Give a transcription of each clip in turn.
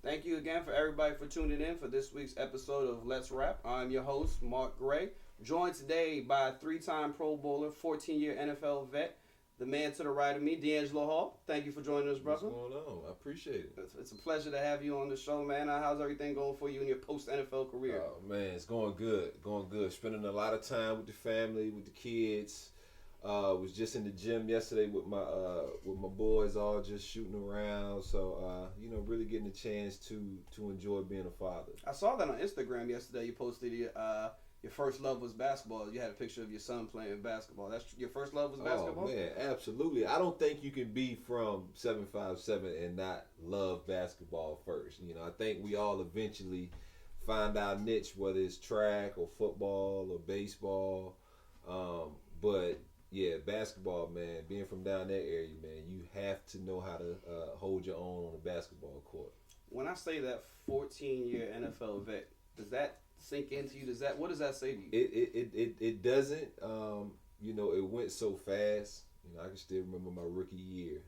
Thank you again for everybody for tuning in for this week's episode of Let's Rap. I'm your host, Mark Gray, joined today by a three-time Pro Bowler, 14-year NFL vet, the man to the right of me, Deangelo Hall. Thank you for joining us, brother. What's going on? I appreciate it. It's a pleasure to have you on the show, man. How's everything going for you in your post-NFL career? Oh, man, it's going good. Going good. Spending a lot of time with the family, with the kids. Was just in the gym yesterday with my boys, all just shooting around. So really getting a chance to enjoy being a father. I saw that on Instagram yesterday. You posted your first love was basketball. You had a picture of your son playing basketball. That's your first love was basketball? Oh man, absolutely. I don't think you can be from 757 and not love basketball first. I think we all eventually find our niche, whether it's track or football or baseball. But yeah, basketball, man, being from down that area, man, you have to know how to hold your own on the basketball court. When I say that 14-year NFL vet, does that sink into you? What does that say to you? It doesn't. It went so fast. I can still remember my rookie year.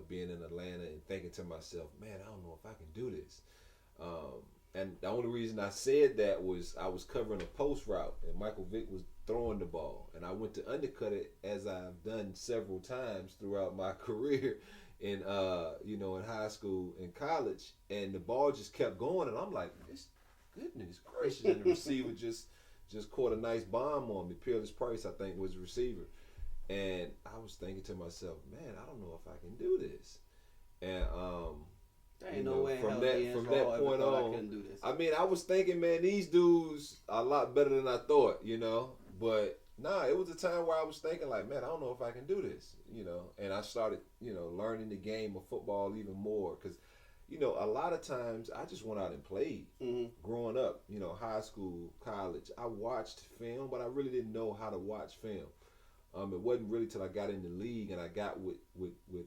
Being in Atlanta and thinking to myself, man, I don't know if I can do this. And the only reason I said that was I was covering a post route and Michael Vick was throwing the ball, and I went to undercut it as I've done several times throughout my career in high school and college, and the ball just kept going, and I'm like, goodness gracious, and the receiver just caught a nice bomb on me. Peerless Price, I think, was the receiver, and I was thinking to myself, man, I don't know if I can do this, and there ain't no way from that point on, I couldn't do this. I mean, I was thinking, man, these dudes are a lot better than I thought, But nah, it was a time where I was thinking, like, man, I don't know if I can do this, And I started, learning the game of football even more because, a lot of times I just went out and played. Growing up, high school, college, I watched film, but I really didn't know how to watch film. It wasn't really till I got in the league and I got with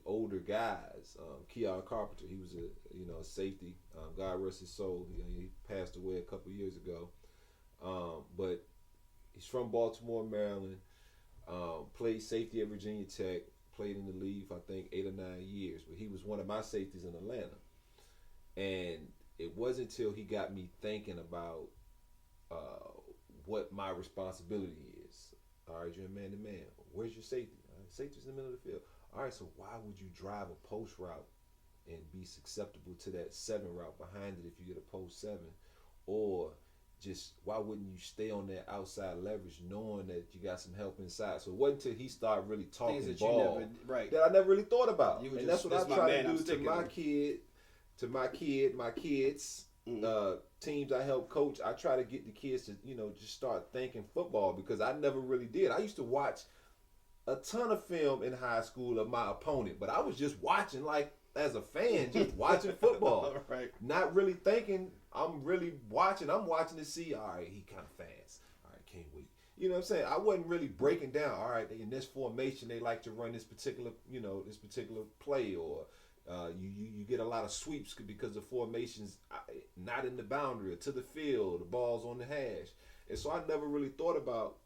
older guys. Keon Carpenter, he was a safety. God rest his soul. He passed away a couple years ago. But he's from Baltimore, Maryland. Played safety at Virginia Tech. Played in the league for I think 8 or 9 years. But he was one of my safeties in Atlanta. And it wasn't until he got me thinking about what my responsibility is. All right, you're a man-to-man. Where's your safety? Safety's in the middle of the field. All right, so why would you drive a post route and be susceptible to that 7 route behind it if you get a post 7? Or just why wouldn't you stay on that outside leverage knowing that you got some help inside? So it wasn't until he started really talking that ball that I never really thought about. And that's what I try to do to my kids. Teams I help coach, I try to get the kids to, just start thinking football because I never really did. I used to watch a ton of film in high school of my opponent, but I was just watching like as a fan, just watching football. Right. Not really thinking I'm really watching. I'm watching to see, all right, he kind of fast. All right, can't wait. You know what I'm saying? I wasn't really breaking down, all right, in this formation, they like to run this particular play, or you get a lot of sweeps because the formation's not in the boundary or to the field, the ball's on the hash. And so I never really thought about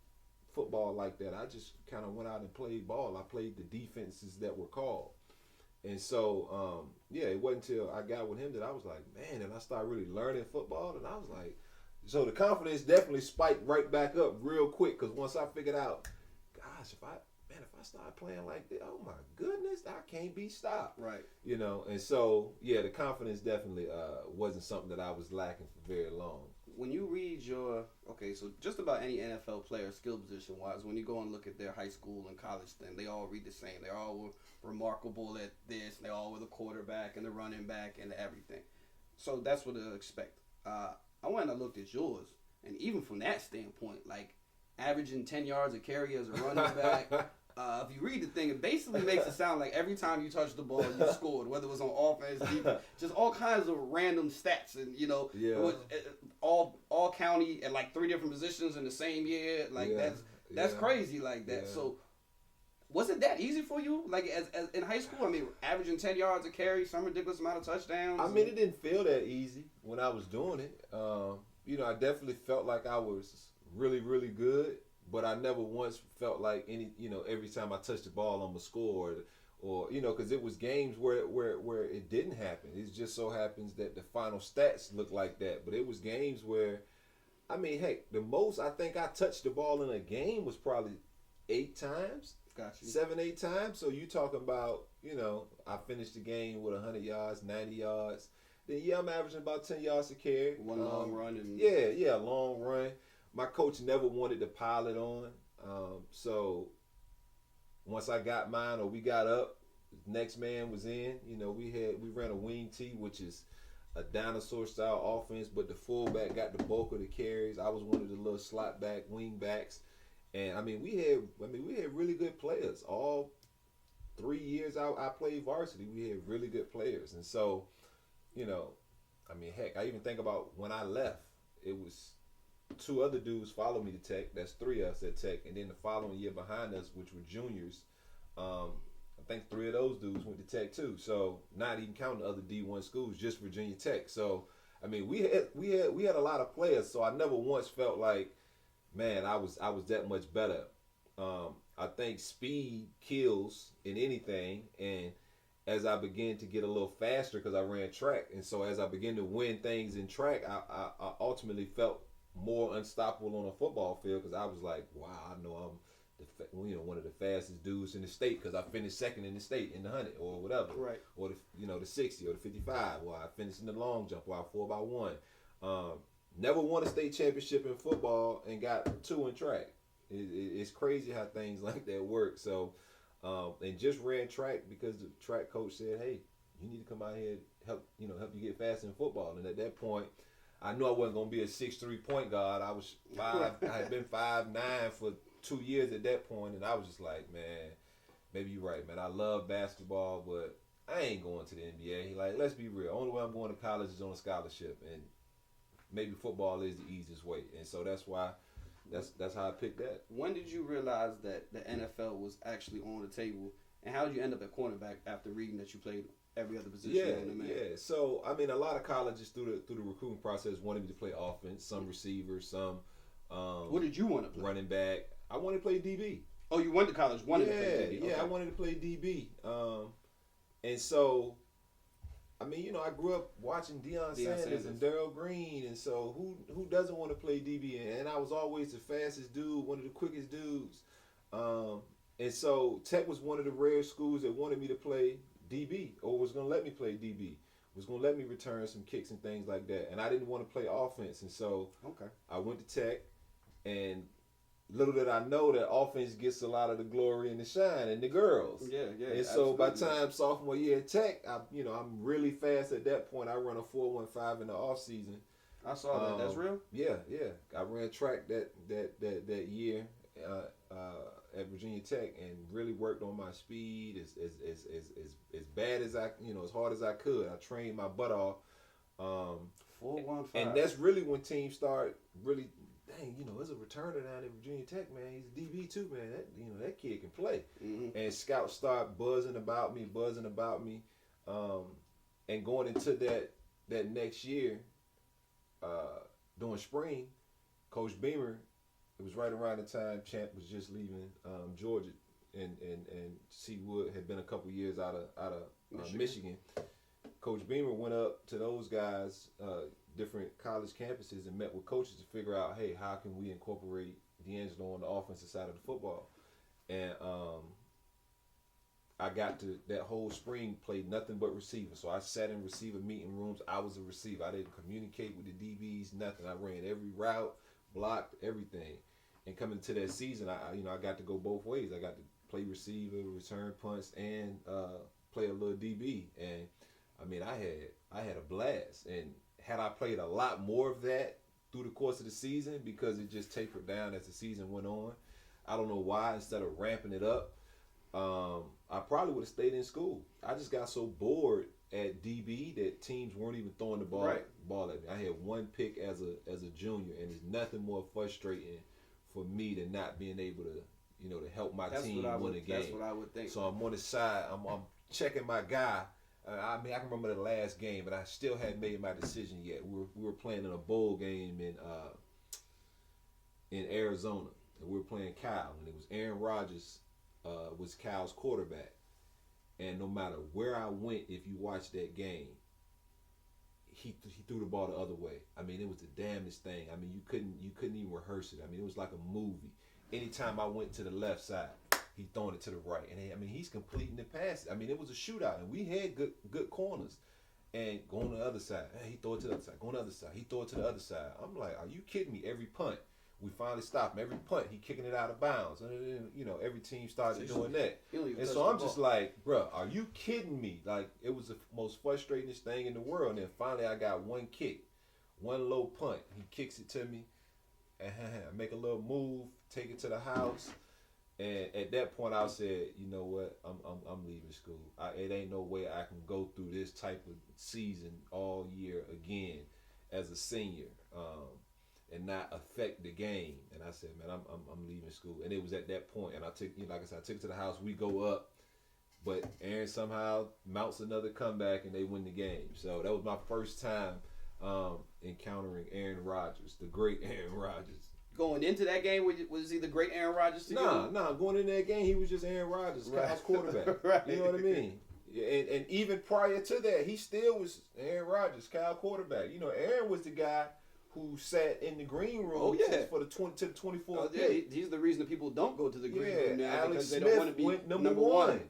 football like that. I just kind of went out and played ball. I played the defenses that were called. And so, it wasn't until I got with him that I was like, man, and I started really learning football. And I was like, so the confidence definitely spiked right back up real quick because once I figured out, gosh, if I start playing like this, oh my goodness, I can't be stopped. Right. And so, the confidence definitely wasn't something that I was lacking for very long. When you read so just about any NFL player, skill position wise, when you go and look at their high school and college thing, they all read the same. They all were remarkable at this. They all were the quarterback and the running back and everything. So that's what I expect. I went and I looked at yours, and even from that standpoint, like averaging 10 yards a carry as a running back. If you read the thing, it basically makes it sound like every time you touched the ball, you scored, whether it was on offense, defense, just all kinds of random stats. And, it was all county at like 3 different positions in the same year. Like, that's crazy like that. Yeah. So, was it that easy for you? Like, as in high school, I mean, averaging 10 yards a carry, some ridiculous amount of touchdowns? I mean, it didn't feel that easy when I was doing it. I definitely felt like I was really, really good. But I never once felt like every time I touched the ball, I'm gonna score, or because it was games where it didn't happen. It just so happens that the final stats look like that, but it was games where, I mean, heck, the most I think I touched the ball in a game was probably 8 times. Got you. 7, 8 times. So you talking about, I finished the game with 100 yards, 90 yards. Then I'm averaging about 10 yards a carry. One long run and long run. My coach never wanted to pile it on. So once I got mine or we got up, next man was in. We ran a wing T, which is a dinosaur style offense, but the fullback got the bulk of the carries. I was one of the little slot back wing backs, and we had really good players. All 3 years I played varsity, we had really good players, and so heck, I even think about when I left, it was 2 other dudes followed me to Tech. That's 3 of us at Tech, and then the following year behind us, which were juniors, I think 3 of those dudes went to Tech too. So not even counting the other D1 schools, just Virginia Tech. So we had a lot of players. So I never once felt like, man, I was that much better. I think speed kills in anything, and as I began to get a little faster because I ran track, and so as I began to win things in track, I ultimately felt more unstoppable on a football field because I was like, wow, I know I'm one of the fastest dudes in the state because I finished second in the state in the 100 or whatever, right? Or the 60 or the 55, or I finished in the long jump, or I 4x1. Never won a state championship in football and got 2 in track. It's crazy how things like that work. So, and just ran track because the track coach said, hey, you need to come out here and help you get fast in football. And at that point, I knew I wasn't gonna be a 6'3" point guard. I was 5. I had been 5'9" for 2 years at that point, and I was just like, man, maybe you're right, man. I love basketball, but I ain't going to the NBA. Like, let's be real. Only way I'm going to college is on a scholarship, and maybe football is the easiest way. And so that's why, that's how I picked that. When did you realize that the NFL was actually on the table, and how did you end up at cornerback after reading that you played every other position on the man? Yeah. So a lot of colleges through the recruiting process wanted me to play offense, some receiver, some. What did you want to play? Running back. I wanted to play DB. Oh, you went to college, wanted to play DB. Yeah, okay. I wanted to play DB. And so, I grew up watching Deion Sanders and Darrell Green, and so who doesn't want to play DB? And I was always the fastest dude, one of the quickest dudes. And so Tech was one of the rare schools that wanted me to play DB, or was going to let me play DB, was going to let me return some kicks and things like that. And I didn't want to play offense, and so I went to Tech, and little did I know that offense gets a lot of the glory and the shine and the girls. Yeah. And so by the time sophomore year at Tech, I'm really fast at that point. I run a 4.15 in the off season. I saw that. That's real. Yeah. I ran track that year at Virginia Tech and really worked on my speed as bad as I as hard as I could. I trained my butt off. 4.15. And that's really when teams start really. Dang, there's a returner down at Virginia Tech, man. He's a DB too, man. That kid can play. Mm-hmm. And scouts start buzzing about me. And going into that next year, during spring, Coach Beamer, it was right around the time Champ was just leaving Georgia, and C. Wood had been a couple years out of Michigan. Coach Beamer went up to those guys. Different college campuses and met with coaches to figure out, hey, how can we incorporate Deangelo on the offensive side of the football? And I got to that whole spring played nothing but receiver. So I sat in receiver meeting rooms. I was a receiver. I didn't communicate with the DBs, nothing. I ran every route, blocked everything. And coming to that season, I got to go both ways. I got to play receiver, return punts, and play a little DB. And I had a blast. And had I played a lot more of that through the course of the season, because it just tapered down as the season went on, I don't know why, instead of ramping it up, I probably would have stayed in school. I just got so bored at DB that teams weren't even throwing the ball at me. I had 1 pick as a junior, and there's nothing more frustrating for me than not being able to to help my team win a game. That's what I would think. So I'm on the side. I'm checking my guy. I can remember the last game, but I still hadn't made my decision yet. We were playing in a bowl game in Arizona, and we were playing Cal, and it was Aaron Rodgers was Cal's quarterback. and no matter where I went, if you watch that game, he threw the ball the other way. I mean, it was the damnedest thing. I mean, you couldn't even rehearse it. I mean, it was like a movie. Anytime I went to the left side, he throwing it to the right, and I mean, he's completing the passes. I mean, it was a shootout, and we had good corners. And going to the other side, he throw it to the other side. Going to the other side, he throw it to the other side. I'm like, are you kidding me? Every punt, we finally stopped him. Every punt, he kicking it out of bounds. And then, every team started doing that. And so I'm just like, bro, are you kidding me? Like, it was the most frustrating thing in the world. And then finally, I got one kick, one low punt. He kicks it to me, and I make a little move, take it to the house. And at that point, I said, you know what? I'm leaving school. It ain't no way I can go through this type of season all year again as a senior, and not affect the game. And I said, man, I'm leaving school. And it was at that point, and I took, like I said, I took it to the house. We go up, but Aaron somehow mounts another comeback, and they win the game. So that was my first time encountering Aaron Rodgers, the great Aaron Rodgers. Going into that game, was he the great Aaron Rodgers to you? Nah. Going in that game, he was just Aaron Rodgers, Kyle's quarterback. Right. You know what I mean? And even prior to that, he still was Aaron Rodgers, Kyle quarterback. Aaron was the guy who sat in the green room for the 20 to the 24th. He's the reason that people don't go to the green room now Alex because Smith they don't want to be went number one.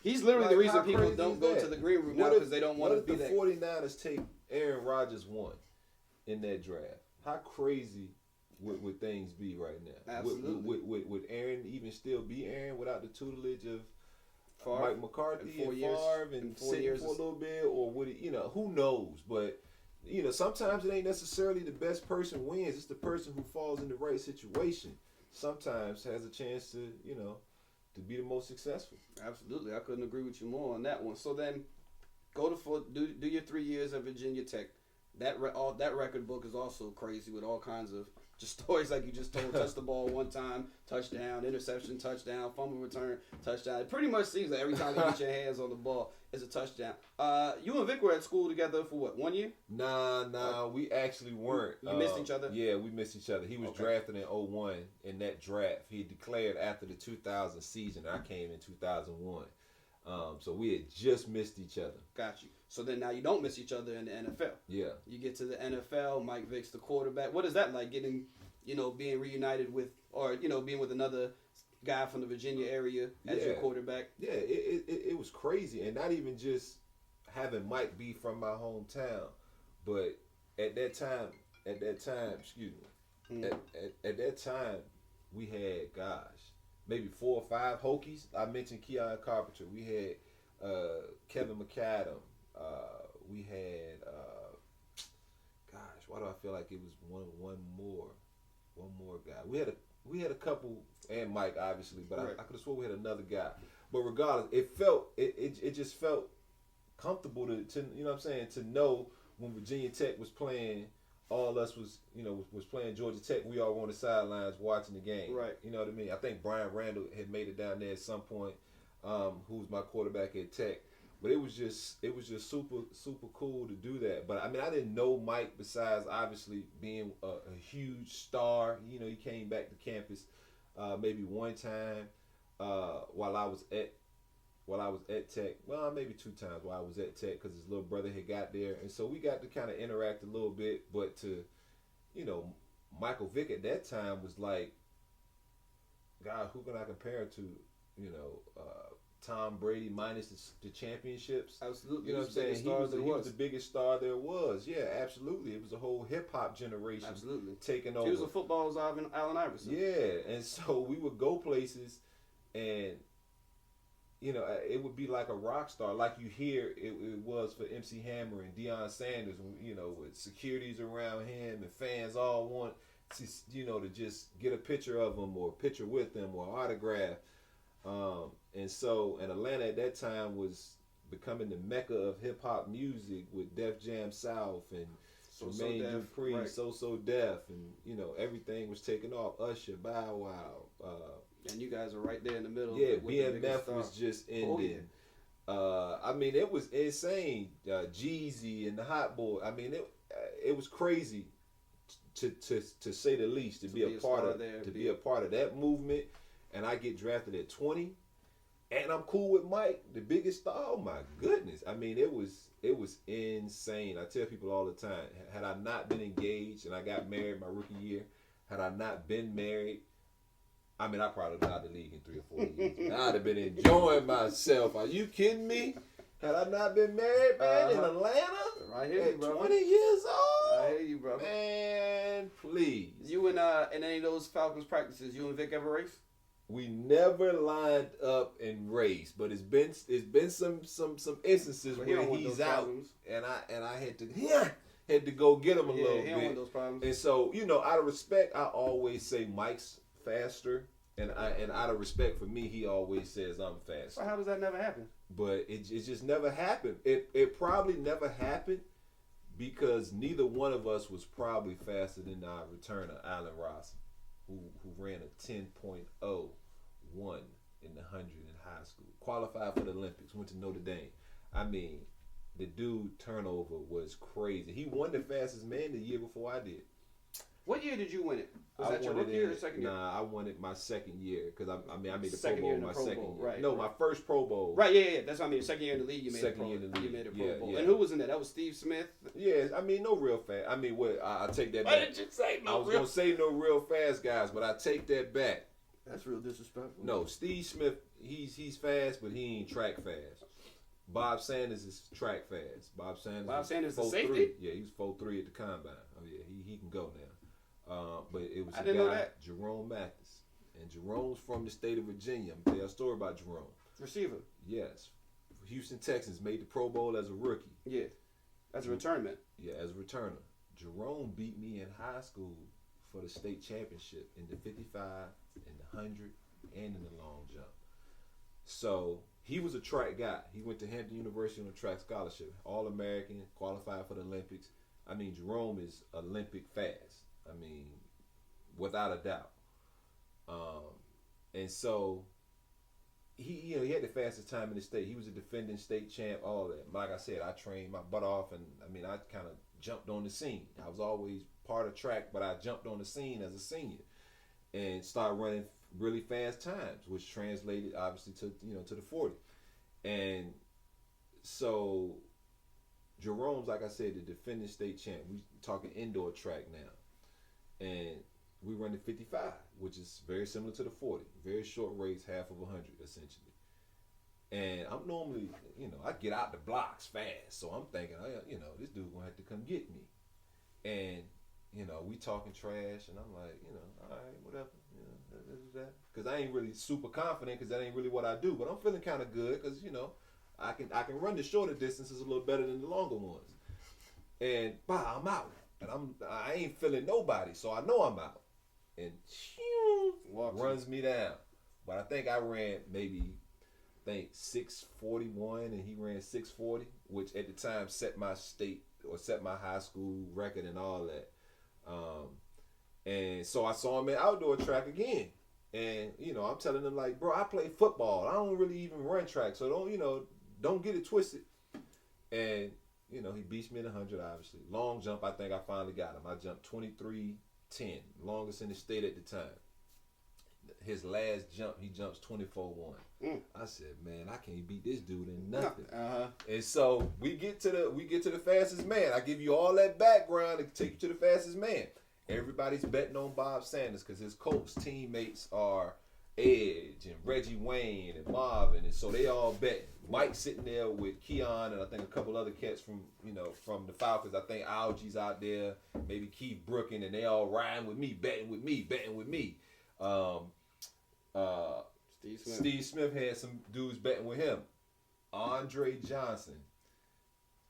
He's literally the reason people don't go to the green room now because they don't want to be there. What if the 49ers take Aaron Rodgers won in that draft? How crazy would things be right now? Absolutely. Would Aaron even still be Aaron without the tutelage of Favre, Mike McCarthy and Favre and sitting for a little bit? Or would he, who knows? But, sometimes it ain't necessarily the best person wins. It's the person who falls in the right situation. Sometimes has a chance to, to be the most successful. Absolutely. I couldn't agree with you more on that one. So then do your 3 years at Virginia Tech. That record book is also crazy with all kinds of just stories like you just told. Touch the ball one time, touchdown, interception, touchdown, fumble return, touchdown. It pretty much seems like every time you get your hands on the ball, it's a touchdown. You and Vic were at school together for what, 1 year? Nah, we actually weren't. You missed each other? Yeah, we missed each other. He was drafted in 2001. In that draft, he declared after the 2000 season. I came in 2001. So we had just missed each other. Got you. So then now you don't miss each other in the NFL. Yeah. You get to the NFL, Mike Vick's the quarterback. What is that like, getting, being reunited with, or, being with another guy from the Virginia area as your quarterback? Yeah, it was crazy. And not even just having Mike be from my hometown, but at that time, excuse me, at that time, we had, maybe 4 or 5 Hokies. I mentioned Keon Carpenter. We had Kevin McAdam. We had, why do I feel like it was one more guy? We had a couple, and Mike obviously, but I could have sworn we had another guy. But regardless, it just felt comfortable to you know what I'm saying, to know when Virginia Tech was playing. All us was playing Georgia Tech. We all were on the sidelines watching the game. Right. You know what I mean? I think Brian Randall had made it down there at some point, who was my quarterback at Tech. But it was just super cool to do that. But I mean, I didn't know Mike besides obviously being a huge star. He came back to campus maybe one time while I was at Tech. Well, maybe 2 times while I was at Tech because his little brother had got there. And so we got to kind of interact a little bit. But to, Michael Vick at that time was like, God, who can I compare to, Tom Brady minus the championships? Absolutely. You know what I'm saying? He was the biggest star there was. Yeah, absolutely. It was a whole hip-hop generation. Absolutely. Taking over. He was a football's Allen Iverson. Yeah, and so we would go places and, it would be like a rock star, like you hear it was for MC Hammer and Deion Sanders, with securities around him and fans all want to, to just get a picture of him or a picture with him or autograph. And Atlanta at that time was becoming the mecca of hip hop music with Def Jam South and Jermaine Dupri, right. So Def, and everything was taking off. Usher, Bow Wow, and you guys are right there in the middle. Yeah, BMF was just ending. I mean, it was insane. Jeezy and the Hot Boy. I mean, it was crazy to say the least. To be a part of that movement, and I get drafted at 20. And I'm cool with Mike, the biggest star. Oh my goodness! I mean, it was insane. I tell people all the time, had I not been engaged and I got married my rookie year, had I not been married, I mean, I probably got out of the league in 3 or 4 years. I'd have been enjoying myself. Are you kidding me? Had I not been married, man, in Atlanta, right here, at brother. 20 years old, I hear you, brother. Man, please. You in any of those Falcons practices, you and Vic ever race? We never lined up and raced, but it's been some instances where he's out, and I had to go get him a little bit. He don't want those problems. And so, out of respect, I always say Mike's faster, and out of respect for me, he always says I'm faster. So how does that never happen? But it just never happened. It probably never happened because neither one of us was probably faster than our returner, Allen Ross, who ran a 10.01 in the 100 in high school. Qualified for the Olympics, went to Notre Dame. I mean, the dude turnover was crazy. He won the fastest man the year before I did. What year did you win it? Was that your rookie year or second year? Nah, I won it my second year because I made the second Pro Bowl my second year. Right, no, my first Pro Bowl. Right, yeah. That's what I mean. Second year in the league, you made second year in the league. You made a Pro Bowl. Yeah. And who was in that? That was Steve Smith? Yeah, I mean, no real fast. I mean, what? I take that back. Why did you say no I was going to say no real fast guys, but I take that back. That's real disrespectful. No, Steve Smith, he's fast, but he ain't track fast. Bob Sanders is track fast. Bob Sanders the safety? Yeah, he was 4'3" at the combine. Oh, yeah, he can go now. But it was Jerome Mathis. And Jerome's from the state of Virginia. I'm going to tell you a story about Jerome. Receiver. Yes. Houston Texans made the Pro Bowl as a rookie. Yeah. As a returnman. Yeah, as a returner. Jerome beat me in high school for the state championship in the 55, in the 100, and in the long jump. So he was a track guy. He went to Hampton University on a track scholarship. All-American, qualified for the Olympics. I mean, Jerome is Olympic fast. I mean, without a doubt. And so he had the fastest time in the state. He was a defending state champ, all that. Like I said, I trained my butt off, and I mean, I kind of jumped on the scene. I was always part of track, but I jumped on the scene as a senior and started running really fast times, which translated obviously to the 40. And so Jerome's, like I said, the defending state champ. We talking indoor track now. And we run the 55, which is very similar to the 40. Very short race, half of 100 essentially. And I'm normally, I get out the blocks fast. So I'm thinking, this dude gonna have to come get me. And, we talking trash, and I'm like, all right, whatever. That. Because I ain't really super confident, because that ain't really what I do. But I'm feeling kind of good, because, I can run the shorter distances a little better than the longer ones. And, I'm out. And I ain't feeling nobody, so I know I'm out. And runs me down. But I think I ran maybe 6:41, and he ran 6:40, which at the time set my state or set my high school record and all that. And so I saw him in outdoor track again. And, I'm telling him, like, bro, I play football. I don't really even run track, so don't get it twisted. And, he beats me in 100, obviously. Long jump, I think I finally got him. I jumped 23:10, longest in the state at the time. His last jump, he jumps 24:1. I said, man, I can't beat this dude in nothing. And so we get to the fastest man. I give you all that background to take you to the fastest man. Everybody's betting on Bob Sanders because his Colts teammates are Edge and Reggie Wayne and Marvin, and so they all bet. Mike's sitting there with Keon and I think a couple other cats from the Falcons. I think Algie's out there, maybe Keith Brookin, and they all riding with me, betting with me. Steve Smith had some dudes betting with him. Andre Johnson.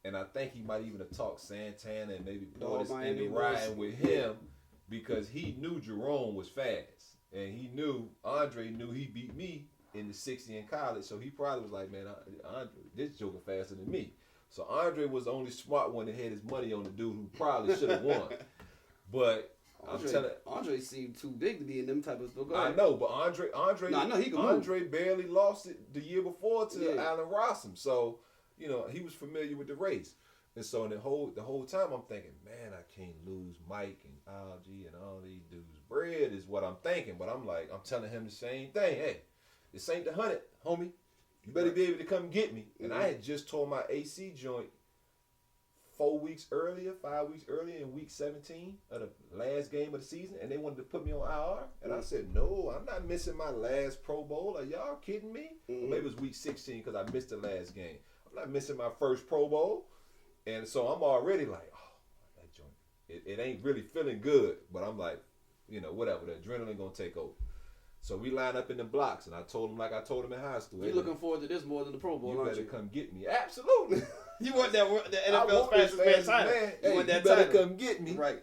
And I think he might even have talked Santana and maybe Portis into riding with him because he knew Jerome was fast. And Andre knew he beat me in the 60 in college. So he probably was like, man, Andre, this joker faster than me. So Andre was the only smart one that had his money on the dude who probably should have won. But Andre seemed too big to be in them type of stuff. I know, but Andre barely lost it the year before to Allen Rossum. So, he was familiar with the race. And so the whole time I'm thinking, man, I can't lose Mike and Algie and all these dudes. Bread is what I'm thinking, but I'm telling him the same thing. Hey, this ain't the 100, homie. You better be able to come get me. And I had just tore my AC joint 5 weeks earlier in week 17 of the last game of the season, and they wanted to put me on IR. And I said, no, I'm not missing my last Pro Bowl. Are y'all kidding me? Or maybe it was week 16 because I missed the last game. I'm not missing my first Pro Bowl. And so I'm already like, oh, that joint. It ain't really feeling good, but I'm like, whatever. The adrenaline going to take over. So we line up in the blocks, and I told him like I told him in high school. You're looking forward to this more than the Pro Bowl, aren't you? You better come get me. Absolutely. You want the NFL's fastest man title. Hey, you better come get me. Right.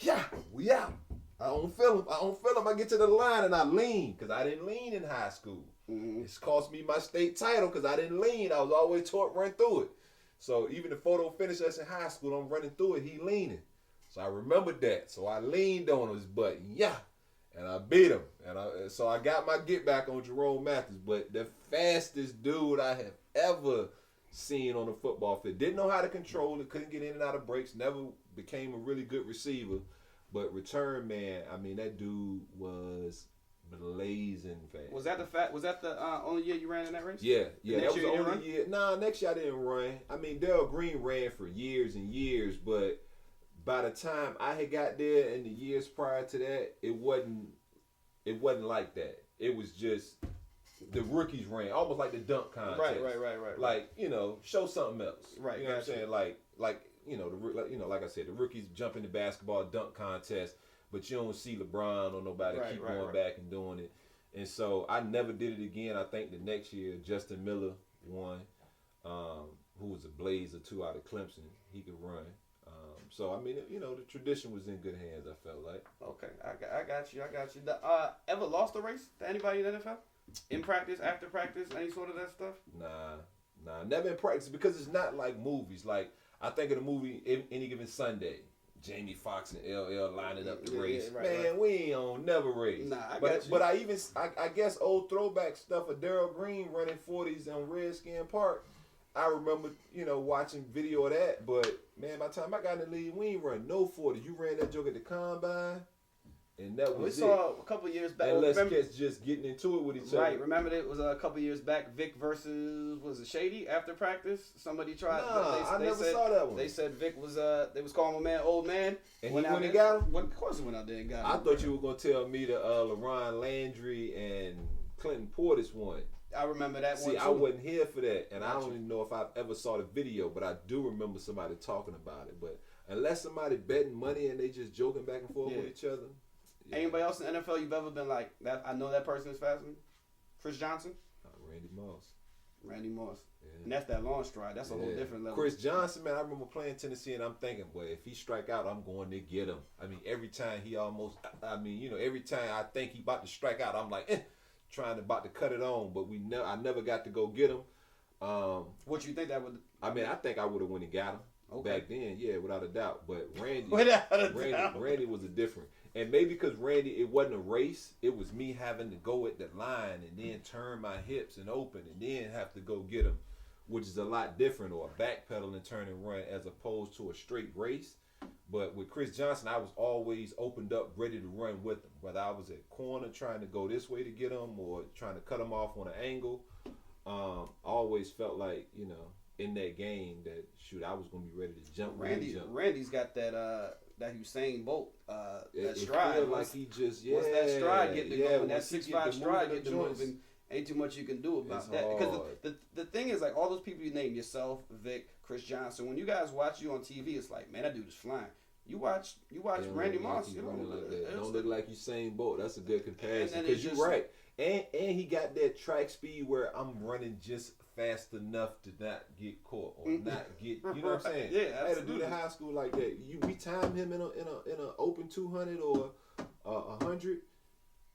Yeah, we out. I don't feel him. I get to the line, and I lean, because I didn't lean in high school. It's cost me my state title, because I didn't lean. I was always taught run through it. So even the photo finish us in high school, I'm running through it, he leaning. So I remembered that. So I leaned on his butt. Yeah. And I beat him. So I got my get back on Jerome Mathis. But the fastest dude I have ever seen on the football field. Didn't know how to control it. Couldn't get in and out of breaks. Never became a really good receiver. But return man, I mean, that dude was blazing fast. Was that the only year you ran in that race? Yeah. That was the only year. Nah, next year I didn't run. I mean, Darrell Green ran for years and years, but by the time I had got there and the years prior to that, it wasn't like that. It was just the rookies ran, almost like the dunk contest. Right. Like, show something else. Right. You know what I'm saying? Like like I said, the rookies jump in the basketball dunk contest, but you don't see LeBron or nobody keep going back and doing it. And so I never did it again. I think the next year Justin Miller won, who was a blazer too out of Clemson. He could run. So, I mean, the tradition was in good hands, I felt like. Okay, I got you. Ever lost a race to anybody in the NFL? In practice, after practice, any sort of that stuff? Nah, never in practice, because it's not like movies. Like, I think of the movie Any Given Sunday. Jamie Foxx and LL lining up the race. We ain't on never race. Nah, I got you. But I guess old throwback stuff of Darrell Green running 40s on Redskin Park. I remember, watching video of that, but man, by the time I got in the league, we ain't run no 40s. You ran that joke at the combine, and that was it. We saw a couple years back. And Les cats just getting into it with each other. Right. Remember it was a couple years back, Vic versus, was it Shady after practice? Somebody tried. I never saw that one. They said Vic was, they was calling my man old man. And he went and got him? Of course he went out there and got him. I thought you were going to tell me that LaRon Landry and Clinton Portis won. I remember that one. See, I wasn't here for that, and I don't even know if I ever saw the video, but I do remember somebody talking about it. But unless somebody betting money and they just joking back and forth with each other. Yeah. Anybody else in the NFL you've ever been like, that? I know that person is faster than me? Chris Johnson? Randy Moss. Yeah. And that's that long stride. That's a whole different level. Chris Johnson, man, I remember playing Tennessee, and I'm thinking, boy, if he strike out, I'm going to get him. I mean, every time every time I think he about to strike out, I'm like, about to cut it on, but I never got to go get him. What you think that would? I mean, I think I would have went and got him back then, without a doubt. But Randy, Randy was a different, and maybe because Randy, it wasn't a race. It was me having to go at the line and then turn my hips and open, and then have to go get him, which is a lot different, or a backpedal and turn and run as opposed to a straight race. But with Chris Johnson, I was always opened up, ready to run with him. Whether I was at corner trying to go this way to get him or trying to cut him off on an angle, I always felt like, in that game that, I was going to be ready to jump. Randy's got that Usain Bolt, that stride. Like he just, once that stride getting to going, that 6'5" stride getting to moving, ain't too much you can do about that. Because the thing is, like, all those people you name, yourself, Vic, Chris Johnson, when you guys watch you on TV, it's like, man, that dude is flying. You watch Randy Moss, like that. Don't look like Usain Bolt. That's a good comparison, because you're right. And he got that track speed where I'm running just fast enough to not get caught or not get, you know what I'm saying? Yeah, I had to do the high school like that. We timed him in a open 200 or 100.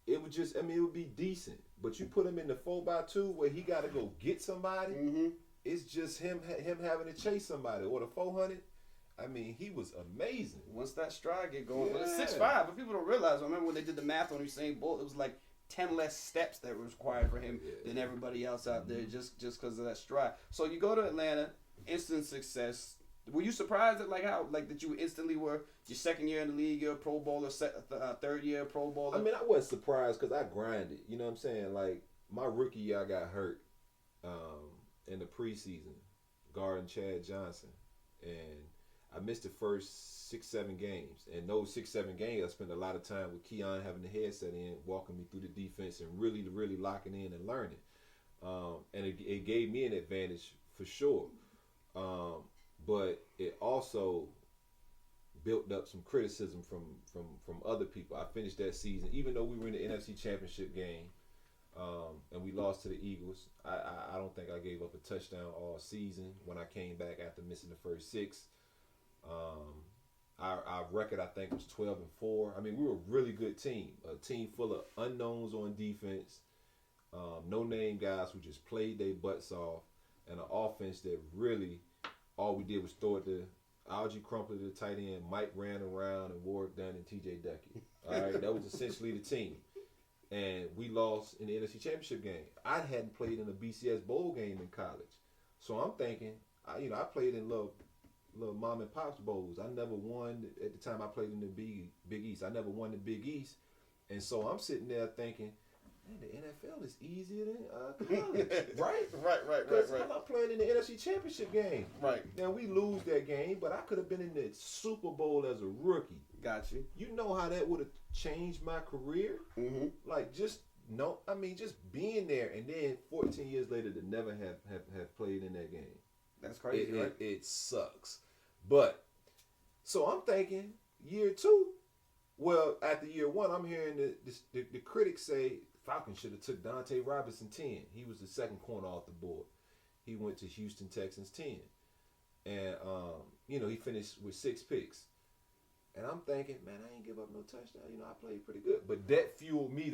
It would just, it would be decent. But you put him in the 4x2 where he got to go get somebody. It's just him having to chase somebody, or the 400. He was amazing. Once that stride get going, but it's 6'5", but people don't realize. I remember when they did the math on Usain Bolt, it was like 10 less steps that were required for him than everybody else out there, just because of that stride. So you go to Atlanta, instant success. Were you surprised at that you instantly were your second year in the league, you're a Pro Bowler, third year Pro Bowler? I wasn't surprised because I grinded. You know what I'm saying? Like, my rookie year, I got hurt. in the preseason, guarding Chad Johnson, and I missed the first 6-7 games. And those 6-7 games, I spent a lot of time with Keon having the headset in, walking me through the defense, and really locking in and learning. And it gave me an advantage for sure. But it also built up some criticism from other people. I finished that season, even though we were in the NFC Championship game, and we lost to the Eagles. I don't think I gave up a touchdown all season when I came back after missing the first 6. Our record, I think, was 12-4. I mean, we were a really good team, a team full of unknowns on defense, no-name guys who just played their butts off, and an offense that really, all we did was throw it to Algie Crumpler to the tight end, Mike ran around, and Warwick Dunn and T.J. Ducky. All right, that was essentially the team. And we lost in the NFC Championship game. I hadn't played in a BCS bowl game in college. So I'm thinking, I played in little mom and pops bowls. I never won at the time I played in the Big East. I never won the Big East. And so I'm sitting there thinking, man, the NFL is easier than college, right? Right. Because I'm playing in the NFC Championship game. Right. Now, we lose that game, but I could have been in the Super Bowl as a rookie. Got you. You know how that would have changed my career? Mm-hmm. Like, just being there, and then 14 years later to never have played in that game. That's crazy, right? It sucks. But, so I'm thinking, year 2, well, after year 1, I'm hearing the critics say Falcons should have took Dante Robinson 10. He was the second corner off the board. He went to Houston Texans 10. And, he finished with 6 picks. And I'm thinking, man, I ain't give up no touchdown. I played pretty good. But that fueled me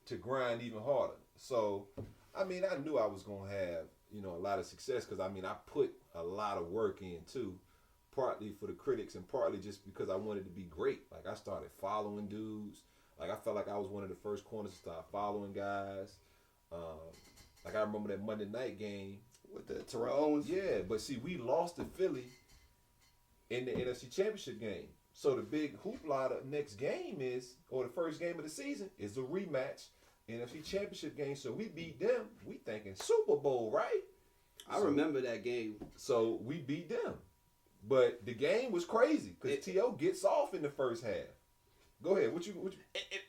to grind even harder. So, I knew I was going to have, a lot of success because, I put a lot of work in, too, partly for the critics and partly just because I wanted to be great. Like, I started following dudes. Like, I felt like I was one of the first corners to start following guys. Like, I remember that Monday night game. With the Terrell Owens? Yeah, but see, we lost to Philly in the NFC Championship game. So the big hoopla the next game is, or the first game of the season, is a rematch, NFC Championship game. So we beat them. We thinking Super Bowl, right? I remember that game. So we beat them. But the game was crazy because T.O. gets off in the first half. Go ahead. What you?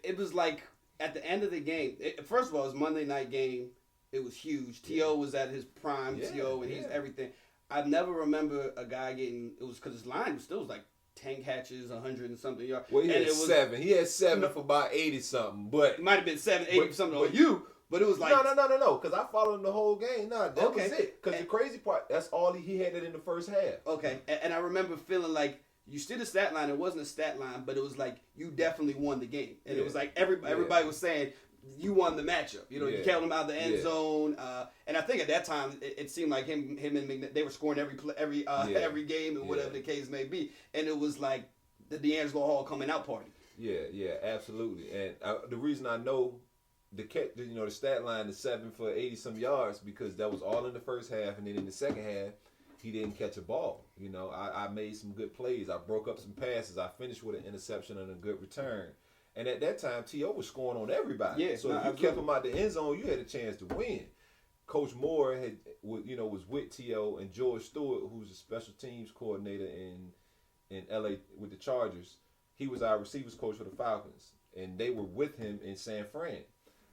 It was like at the end of the game. First of all, it was Monday night game. It was huge. T.O. was at his prime. T.O. and he's everything. I never remember a guy getting. It was because his line was still like 10 catches, 100 and something yards. Well, he had 7. He had 7 for about 80 something. But it might have been 7, 80 something on you. But it was like no. Because I followed him the whole game. That was it. Because the crazy part, that's all he had it in the first half. Okay, and I remember feeling like you still the stat line. It wasn't a stat line, but it was like you definitely won the game, and it was like everybody was saying you won the matchup. You kept him out of the end zone, and I think at that time it seemed like him and McNabb, they were scoring every game and whatever the case may be, and it was like the Deangelo Hall coming out party. Yeah, absolutely. And the reason I know the stat line is 7 for 80 some yards because that was all in the first half, and then in the second half he didn't catch a ball. I made some good plays. I broke up some passes. I finished with an interception and a good return. And at that time, T.O. was scoring on everybody. Yeah, so if you kept him out the end zone, you had a chance to win. Coach Moore was with T.O. and George Stewart, who's a special teams coordinator in L.A. with the Chargers. He was our receivers coach for the Falcons, and they were with him in San Fran.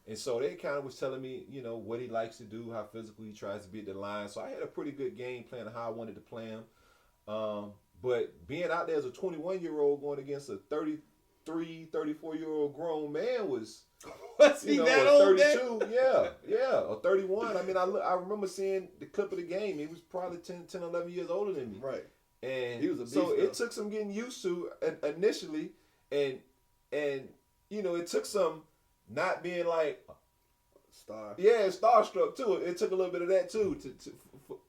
And so they kind of was telling me, what he likes to do, how physical he tries to be at the line. So I had a pretty good game plan of how I wanted to play him. But being out there as a 21-year-old going against a 33, 34-year-old grown man was he that old 32, or 31. I remember seeing the clip of the game. He was probably 10, 11 years older than me. Right. And he was a beast, it took some getting used to initially, and it took some not being like star. Yeah, starstruck too. It took a little bit of that too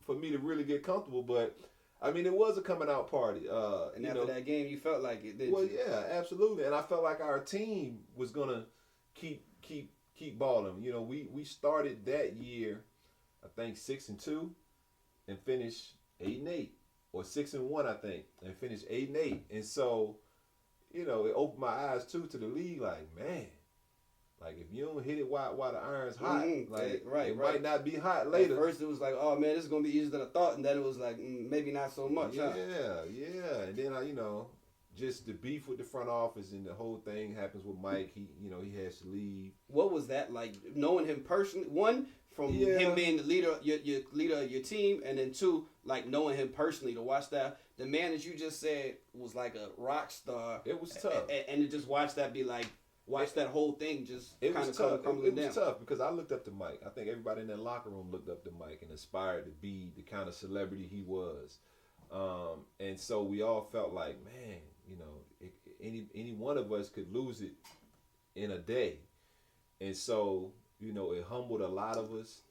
for me to really get comfortable. But it was a coming out party. And after that game, you felt like it, didn't you? Well, yeah, absolutely. And I felt like our team was gonna keep balling. We started that year, I think 6-2, and finished 8-8, or 6-1, I think, and finished 8-8. And so, it opened my eyes too to the league. Like, man, Like if you don't hit it while the iron's hot, like right. might not be hot later. At first it was like, oh man, this is gonna be easier than I thought, and then it was like, maybe not so much. Yeah, huh? yeah. And then just the beef with the front office and the whole thing happens with Mike. He has to leave. What was that like? Knowing him personally, one from him being the leader, your leader of your team, and then two, like knowing him personally to watch that. The man that you just said was like a rock star. It was tough, and to just watch that be like. Watch that whole thing just kind of crumbling down. It was tough because I looked up to Mike. I think everybody in that locker room looked up to Mike and aspired to be the kind of celebrity he was. And so we all felt like, man, any one of us could lose it in a day. And so, it humbled a lot of us.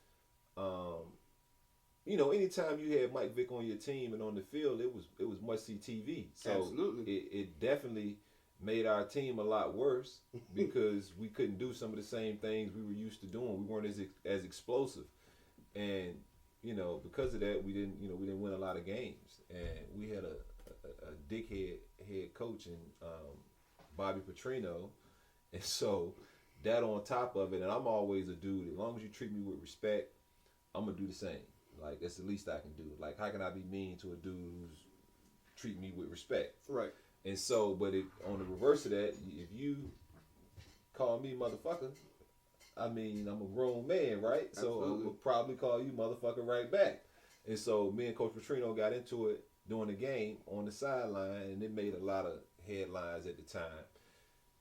Anytime you had Mike Vick on your team and on the field, it was must-see TV. So absolutely. It definitely made our team a lot worse because we couldn't do some of the same things we were used to doing. We weren't as explosive, and because of that, we didn't win a lot of games. And we had a dickhead head coach in Bobby Petrino, and so that on top of it. And I'm always a dude. As long as you treat me with respect, I'm gonna do the same. Like that's the least I can do. Like how can I be mean to a dude who's treating me with respect? Right. And so, but on the reverse of that, if you call me motherfucker, I mean, I'm a grown man, right? Absolutely. So I would probably call you motherfucker right back. And so me and Coach Petrino got into it during the game on the sideline, and it made a lot of headlines at the time.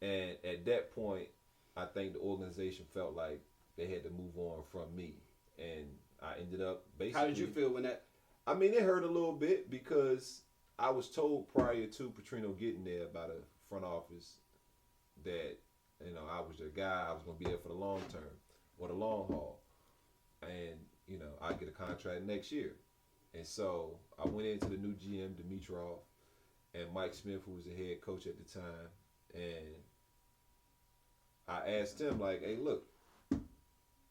And at that point, I think the organization felt like they had to move on from me. And I ended up basically... How did you feel when that... I mean, it hurt a little bit because... I was told prior to Petrino getting there by the front office that, I was their guy. I was going to be there for the long term or the long haul. And, I get a contract next year. And so I went into the new GM, Dimitrov, and Mike Smith, who was the head coach at the time. And I asked him, like, hey, look,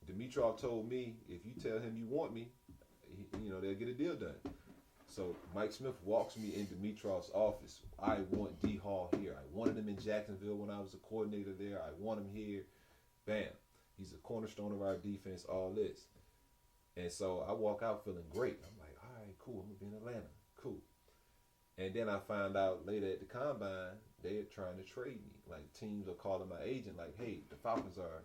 Dimitrov told me if you tell him you want me, they'll get a deal done. So Mike Smith walks me into Dimitrov's office. I want D Hall here. I wanted him in Jacksonville when I was a coordinator there. I want him here. Bam. He's a cornerstone of our defense, all this. And so I walk out feeling great. I'm like, all right, cool. I'm going to be in Atlanta. Cool. And then I found out later at the combine, they're trying to trade me. Like teams are calling my agent like, hey, the Falcons are,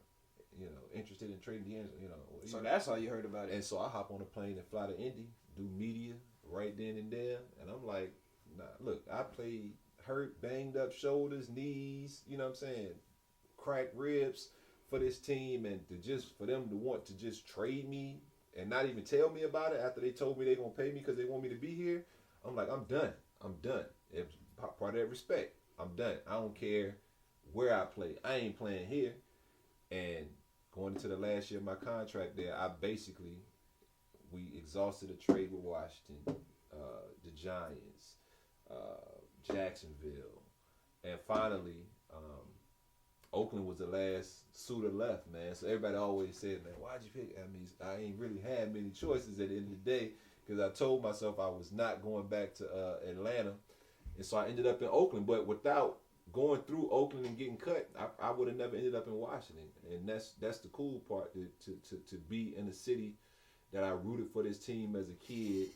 interested in trading Deangelo. So that's how you heard about it. And so I hop on a plane and fly to Indy, do media, right then and there, and I'm like, nah, look, I played hurt, banged up shoulders, knees, cracked ribs for this team, and for them to want to just trade me and not even tell me about it after they told me they're going to pay me because they want me to be here, I'm like, I'm done. It's part of that respect. I'm done. I don't care where I play. I ain't playing here. And going into the last year of my contract there, we exhausted a trade with Washington, the Giants, Jacksonville, and finally, Oakland was the last suitor left, man. So everybody always said, man, why'd you pick? I mean, I ain't really had many choices at the end of the day because I told myself I was not going back to Atlanta, and so I ended up in Oakland. But without going through Oakland and getting cut, I would have never ended up in Washington, and that's the cool part to be in a city that I rooted for this team as a kid.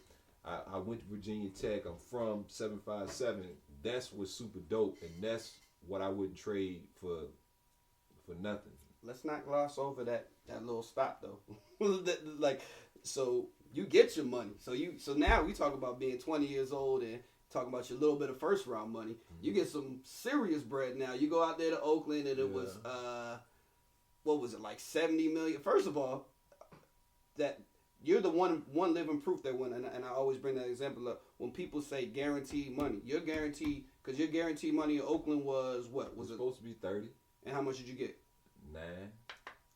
I went to Virginia Tech. I'm from 757. That's what's super dope, and that's what I wouldn't trade for nothing. Let's not gloss over that little stop though. So you get your money. So now we talk about being 20 years old and talking about your little bit of first round money. Mm-hmm. You get some serious bread now. You go out there to Oakland and it was what was it, like $70 million? First of all, that you're the one living proof that when, and I always bring that example up, when people say guaranteed money, you're guaranteed, because your guaranteed money in Oakland was what? Was it supposed to be 30? And how much did you get? 9.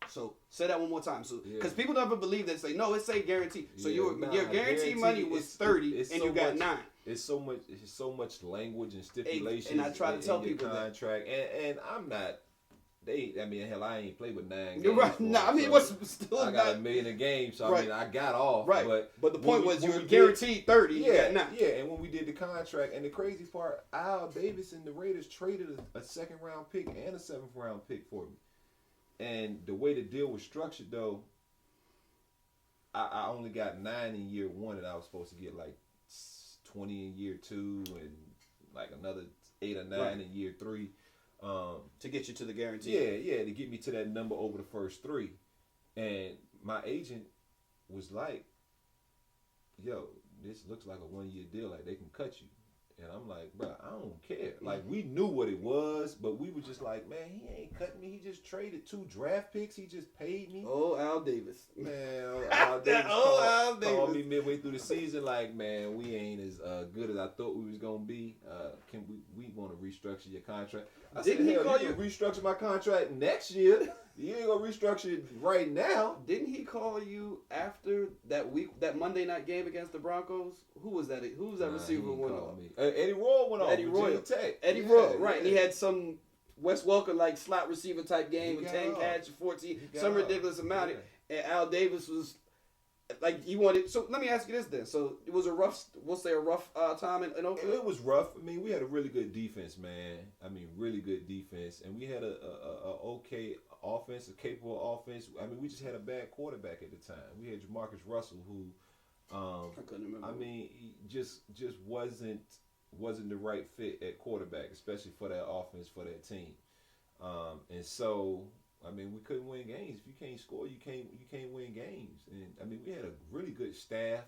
So say that one more time. So because people never believe that, say no, it say guaranteed. So your guaranteed money was 30 and you got 9. It's so much language and stipulations. And I try to tell people contract, and I'm not. Hell, I ain't played with 9 You're games. right. No, I mean, it was still. I got $1 million a game, so right. I mean, I got off. Right. But the point was, you were guaranteed 30. Yeah, you got 9. Yeah. And when we did the contract, and the crazy part, Al Davis and the Raiders traded a second round pick and a 7th round pick for me. And the way the deal was structured, though, I only got 9 in year 1, and I was supposed to get like 20 in year 2, and like another 8 or 9 in year 3. To get you to the guarantee. Yeah, to get me to that number over the first 3. And my agent was like, yo, this looks like a 1-year deal. Like, they can cut you. And I'm like, bro, I don't care. Like, we knew what it was, but we were just like, man, he ain't cutting me. He just traded 2 draft picks. He just paid me. Oh, Al Davis. Man, Al Davis called me midway through the season like, man, we ain't as good as I thought we was going to be. Can we want to restructure your contract? I said, hell, you can restructure my contract next year. You ain't going to restructure it right now. Didn't he call you after that Monday night game against the Broncos? Who was that? Who was that receiver went off? Eddie Royal went off. Eddie Royal. Eddie Royal, right. And he had some Wes Welker like slot receiver type game with 10 catches, 14, some ridiculous amount. And Al Davis was like, he wanted. So let me ask you this then. So it was a rough, we'll say a rough time in Oakland? It was rough. I mean, we had a really good defense, man. I mean, really good defense. And we had a okay offense, a capable offense. I mean, we just had a bad quarterback at the time. We had Jamarcus Russell, who I couldn't remember. I mean, he just wasn't the right fit at quarterback, especially for that offense, for that team. And so, I mean, we couldn't win games. If you can't score, you can't win games. And I mean, we had a really good staff.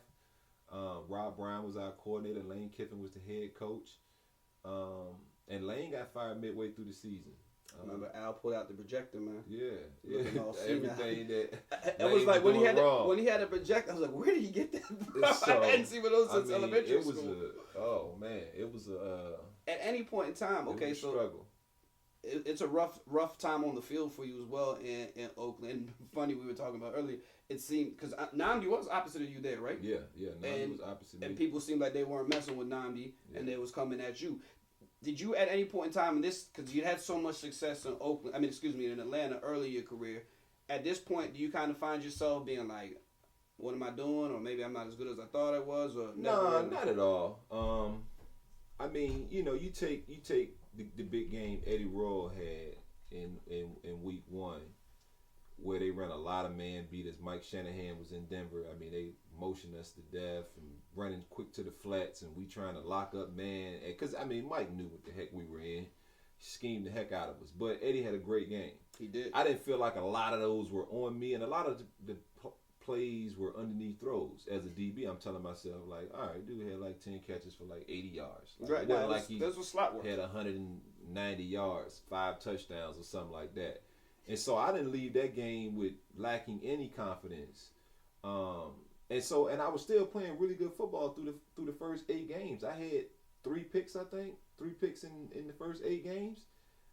Rob Brown was our coordinator. Lane Kiffin was the head coach. And Lane got fired midway through the season. Remember, Al pulled out the projector, man. Yeah. Everything that it was like when he had a projector, I was like, where did he get that from? So, I hadn't seen one of those since elementary it was school. It was at any point in time. Okay, so struggle. It's a rough time on the field for you as well in Oakland. And funny, we were talking about earlier. It seemed because Nnamdi was opposite of you there, right? Yeah. Nnamdi was opposite me. And people seemed like they weren't messing with Nnamdi, and they was coming at you. Did you at any point in time in this, because you had so much success in Oakland, in Atlanta early in your career, at this point, do you kind of find yourself being like, what am I doing? Or maybe I'm not as good as I thought I was? Or no, not at all. I mean, you take the big game Eddie Royal had in week 1, where they ran a lot of man beaters. Mike Shanahan was in Denver. I mean, they motioned us to death and running quick to the flats, and we trying to lock up man. Because, I mean, Mike knew what the heck we were in. He schemed the heck out of us. But Eddie had a great game. He did. I didn't feel like a lot of those were on me, and a lot of the plays were underneath throws. As a DB, I'm telling myself, like, all right, dude had like 10 catches for like 80 yards. Like, right. Now, like this was slot work. Had 190 yards, 5 touchdowns or something like that. And so I didn't leave that game with lacking any confidence. And I was still playing really good football through the first 8 games. I had 3 picks, I think. 3 picks in the first 8 games.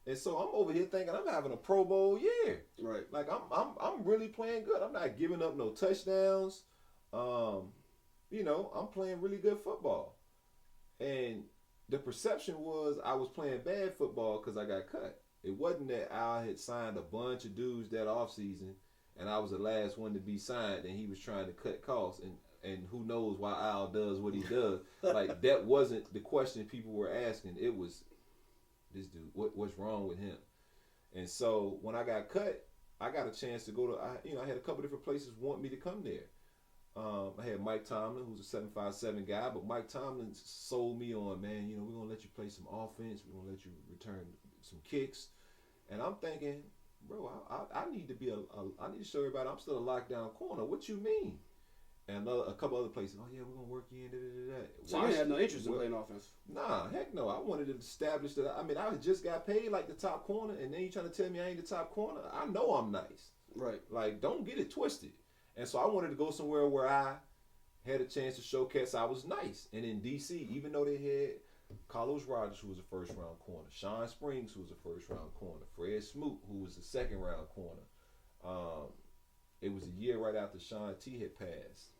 And so I'm over here thinking I'm having a Pro Bowl year. Right. Like I'm really playing good. I'm not giving up no touchdowns. I'm playing really good football. And the perception was I was playing bad football because I got cut. It wasn't that Al had signed a bunch of dudes that offseason and I was the last one to be signed and he was trying to cut costs and who knows why Al does what he does. Like, that wasn't the question people were asking. It was, this dude, what's wrong with him? And so when I got cut, I got a chance to go to, I had a couple different places want me to come there. I had Mike Tomlin, who's a 757 guy, but Mike Tomlin sold me on, man, we're going to let you play some offense. We're going to let you return some kicks. And I'm thinking, bro, I need to I need to show everybody I'm still a lockdown corner. What you mean? And a couple other places, oh yeah, we're going to work you in, da. So you had no interest in playing offense? Nah, heck no. I wanted to establish that. I mean, I just got paid like the top corner, and then you trying to tell me I ain't the top corner? I know I'm nice. Right. Like, don't get it twisted. And so I wanted to go somewhere where I had a chance to showcase I was nice. And in D.C., even though they had Carlos Rogers, who was a first-round corner, Sean Springs, who was a first-round corner, Fred Smoot, who was a second-round corner. It was a year right after Sean T had passed.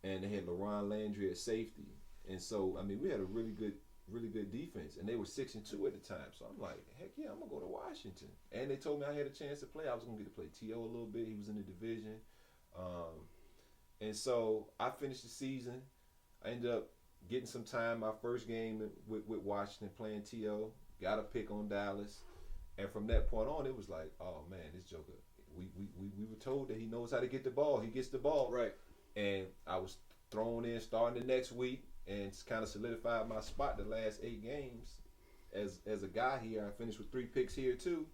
And they had LaRon Landry at safety. And so, I mean, we had a really good defense. And they were 6-2 at the time. So I'm like, heck yeah, I'm going to go to Washington. And they told me I had a chance to play. I was going to get to play T.O. a little bit. He was in the division. And so I finished the season. I ended up getting some time my first game with Washington playing T.O. Got a pick on Dallas. And from that point on, it was like, oh, man, this joker, we were told that he knows how to get the ball. He gets the ball. Right. And I was thrown in starting the next week and kind of solidified my spot the last 8 games as a guy here. I finished with 3 picks here too.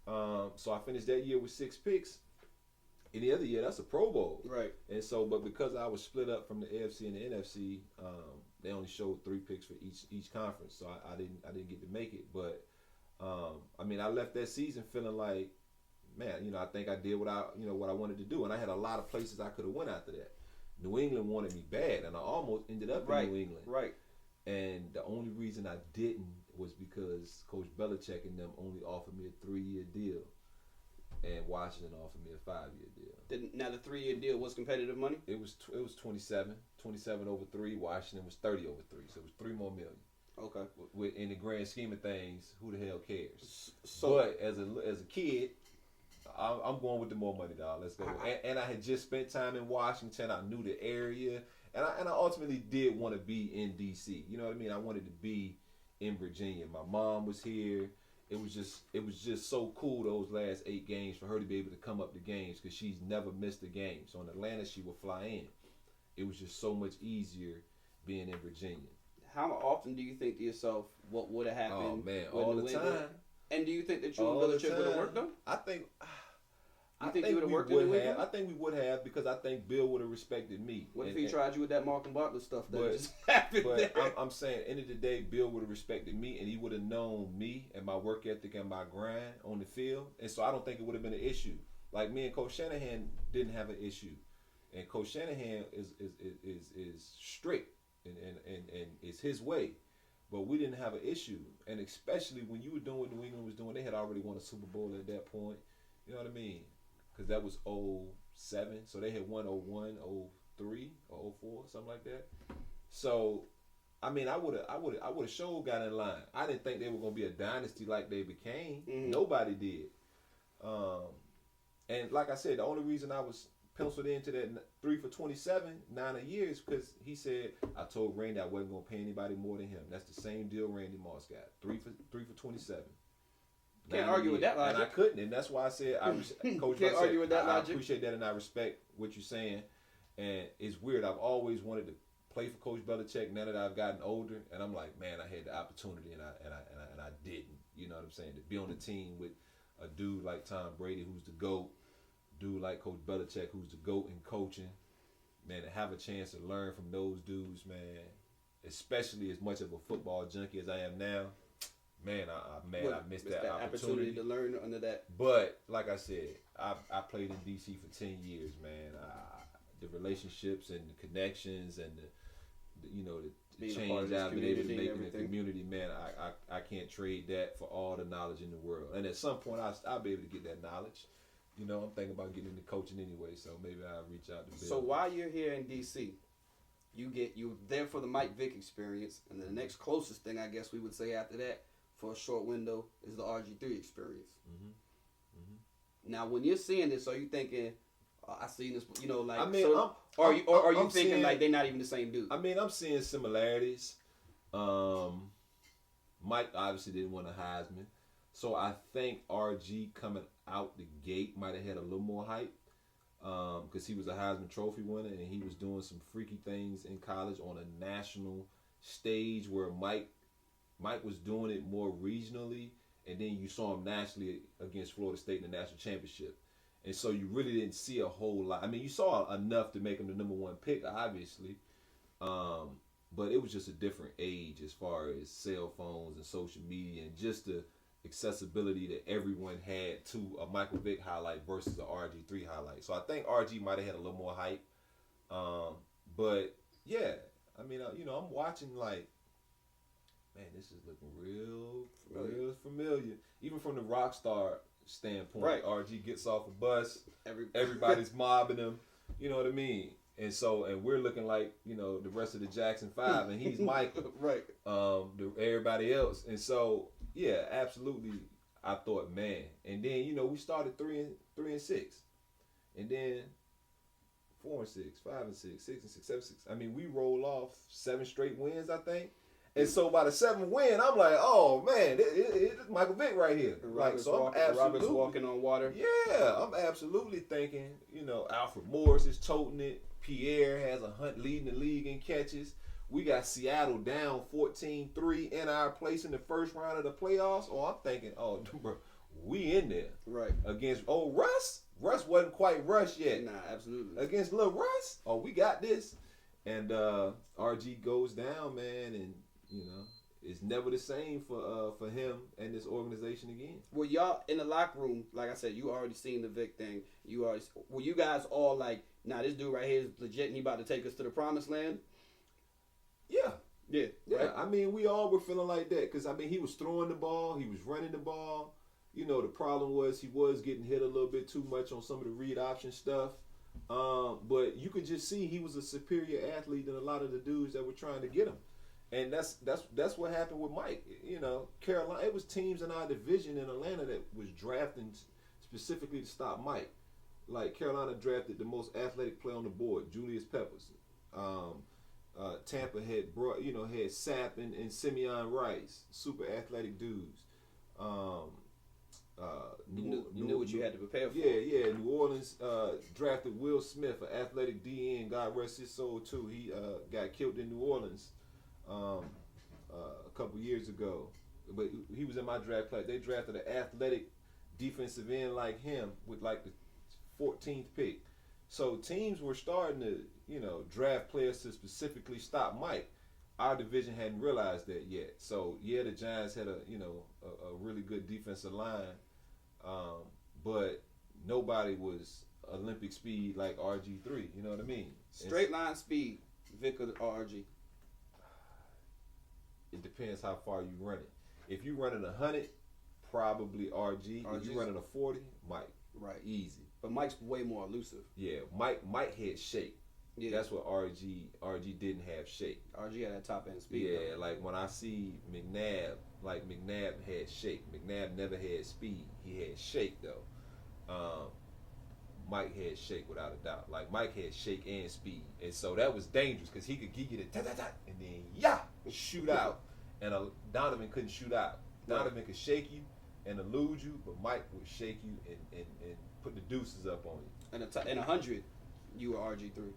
So I finished that year with 6 picks. Any other year, that's a Pro Bowl. Right. And so, but because I was split up from the AFC and the NFC, they only showed 3 picks for each conference. So I didn't get to make it. But I mean, I left that season feeling like, man, I think I did what I wanted to do, and I had a lot of places I could have went after that. New England wanted me bad, and I almost ended up in New England. Right. And the only reason I didn't was because Coach Belichick and them only offered me a 3-year deal, and Washington offered me a 5-year deal. Now the 3-year deal was competitive money? It was 27 over 3. Washington was 30 over 3, so it was $3 more million. Okay. In the grand scheme of things, who the hell cares? So, but as a kid, I'm going with the more money, dog. Let's go. And I had just spent time in Washington. I knew the area, and I ultimately did want to be in D.C. You know what I mean? I wanted to be in Virginia. My mom was here. It was just so cool those last 8 games for her to be able to come up to games because she's never missed a game. So in Atlanta, she would fly in. It was just so much easier being in Virginia. How often do you think to yourself what would have happened? Oh man, all the time. And do you think that you and Belichick would have worked though? I think. You think you would have worked in New England? I think we would have because I think Bill would have respected me. What if he tried you with that Malcolm Butler stuff that just happened there? I'm saying, end of the day, Bill would have respected me, and he would have known me and my work ethic and my grind on the field. And so I don't think it would have been an issue. Like me and Coach Shanahan didn't have an issue, and Coach Shanahan is strict and it's his way. But we didn't have an issue, and especially when you were doing what New England was doing, they had already won a Super Bowl at that point. You know what I mean? Because that was 07, so they had won 01, 03, or 04, something like that. So, I mean, I would have sure got in line. I didn't think they were gonna be a dynasty like they became. Mm-hmm. Nobody did. And like I said, the only reason I was penciled into that 3 for 27, 9 a year is because he said I told Randy I wasn't gonna pay anybody more than him. That's the same deal Randy Moss got. 3 for 27. Can't argue with that logic. And I couldn't, and that's why I said Coach can't argue with that logic. I appreciate that, and I respect what you're saying. And it's weird. I've always wanted to play for Coach Belichick. Now that I've gotten older, and I'm like, man, I had the opportunity, and I didn't. You know what I'm saying? To be on the team with a dude like Tom Brady, who's the GOAT, dude like Coach Belichick, who's the GOAT in coaching, man, to have a chance to learn from those dudes, man, especially as much of a football junkie as I am now. Man, I missed that opportunity to learn under that. But like I said, I played in DC for 10 years, man. The relationships and the connections and the change I've been able to make in the community, man. I can't trade that for all the knowledge in the world. And at some point, I'll be able to get that knowledge. I'm thinking about getting into coaching anyway, so maybe I'll reach out to Bill. So while you're here in DC, you're there for the Mike Vick experience, and the next closest thing I guess we would say after that, for a short window, is the RG3 experience. Mm-hmm. Mm-hmm. Now, when you're seeing this, are you thinking, I seen this, like, I mean, so, are you thinking seeing, like they're not even the same dude? I mean, I'm seeing similarities. Mike obviously didn't win a Heisman, so I think RG coming out the gate might have had a little more hype because he was a Heisman Trophy winner and he was doing some freaky things in college on a national stage where Mike was doing it more regionally, and then you saw him nationally against Florida State in the national championship. And so you really didn't see a whole lot. I mean, you saw enough to make him the number 1 pick, obviously. But it was just a different age as far as cell phones and social media and just the accessibility that everyone had to a Michael Vick highlight versus an RG3 highlight. So I think RG might have had a little more hype. But, yeah, I mean, I'm watching like, man, this is looking real familiar. Even from the rock star standpoint, right. RG gets off a bus, everybody's mobbing him, you know what I mean? And so, and we're looking like, the rest of the Jackson 5, and he's Michael. Right. Everybody else. And so, yeah, absolutely, I thought, man. And then, we started 3 and 6. And then 4 and 6, 5 and 6, 6 and 6, 7 6. I mean, we rolled off 7 straight wins, I think. And so by the 7th win, I'm like, oh man, it's Michael Vick right here. Robert's, so I'm absolutely Robert's walking on water. Yeah, I'm absolutely thinking, Alfred Morris is toting it. Pierre has a hunt leading the league in catches. We got Seattle down 14-3 in our place in the first round of the playoffs. Oh, I'm thinking, oh, bro, we in there. Right. Against Russ. Russ wasn't quite Russ yet. Nah, absolutely. Against Lil Russ. Oh, we got this. And RG goes down, man, and it's never the same for him and this organization again. Well, y'all in the locker room, like I said, you already seen the Vic thing. Were you guys all like, nah, this dude right here is legit and he about to take us to the promised land? Yeah. Yeah. Right? I mean, we all were feeling like that because, he was throwing the ball. He was running the ball. The problem was he was getting hit a little bit too much on some of the read option stuff. But you could just see he was a superior athlete than a lot of the dudes that were trying to get him. And that's what happened with Mike. Carolina, it was teams in our division in Atlanta that was drafting specifically to stop Mike. Like Carolina drafted the most athletic player on the board, Julius Peppers. Tampa had had Sapp and Simeon Rice, super athletic dudes. You knew what you had to prepare for. Yeah. New Orleans drafted Will Smith, an athletic DN. God rest his soul too. He got killed in New Orleans a couple years ago, but he was in my draft class. They drafted an athletic defensive end like him with like the 14th pick. So teams were starting to draft players to specifically stop Mike. Our division hadn't realized that yet. So yeah, the Giants had a really good defensive line, but nobody was Olympic speed like RG3. You know what I mean? Straight line speed, Vic or RG? It depends how far you run it. If you running 100, probably RG. If you running a 40, Mike. Right. Easy. But Mike's way more elusive. Yeah, Mike had shape. Yeah. That's what RG didn't have shape. RG had that top end speed. Yeah, though. like when I see McNabb, McNabb had shape. McNabb never had speed. He had shape though. Mike had shape without a doubt. Like Mike had shake and speed, and so that was dangerous because he could give you the ta-ta-ta and then shoot out, and Donovan couldn't shoot out. Donovan could shake you and elude you, but Mike would shake you and put the deuces up on you. And in 100, you were RG3.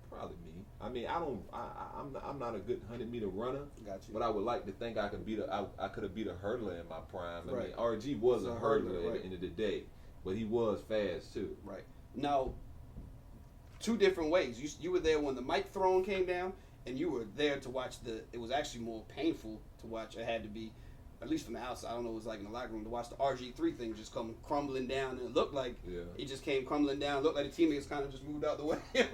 Probably me. I mean, I'm not a good 100-meter runner. Got you. But I would like to think I could beat I could have beat a hurdler in my prime. I Right. mean, RG was a hurdler right. at the end of the day, but he was fast too. Right. Now, two different ways. You were there when the Mike throne came down, and you were there to watch it was actually more painful to watch. It had to be, at least from the outside, I don't know what it was like in the locker room, to watch the RG3 thing just come crumbling down. And it looked like it just came crumbling down. It looked like the teammates kind of just moved out the way and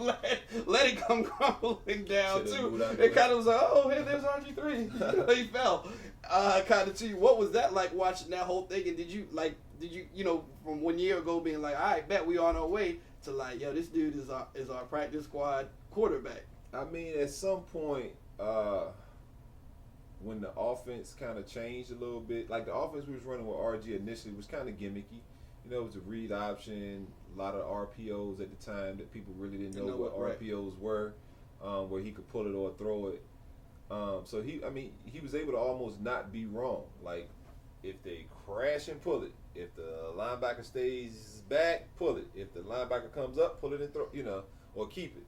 let it come crumbling down too. It kind of was like, oh, hey, there's RG3. He fell. Kind of to you. What was that like watching that whole thing? And did you, from 1 year ago being like, all right, bet we on our way, to like, yo, this dude is our practice squad quarterback? I mean, at some point, when the offense kind of changed a little bit, like the offense we was running with RG initially was kind of gimmicky. It was a read option, a lot of RPOs at the time that people really didn't know what RPOs were, where he could pull it or throw it. So he was able to almost not be wrong. Like if they crash and pull it, if the linebacker stays back, pull it. If the linebacker comes up, pull it and throw, or keep it.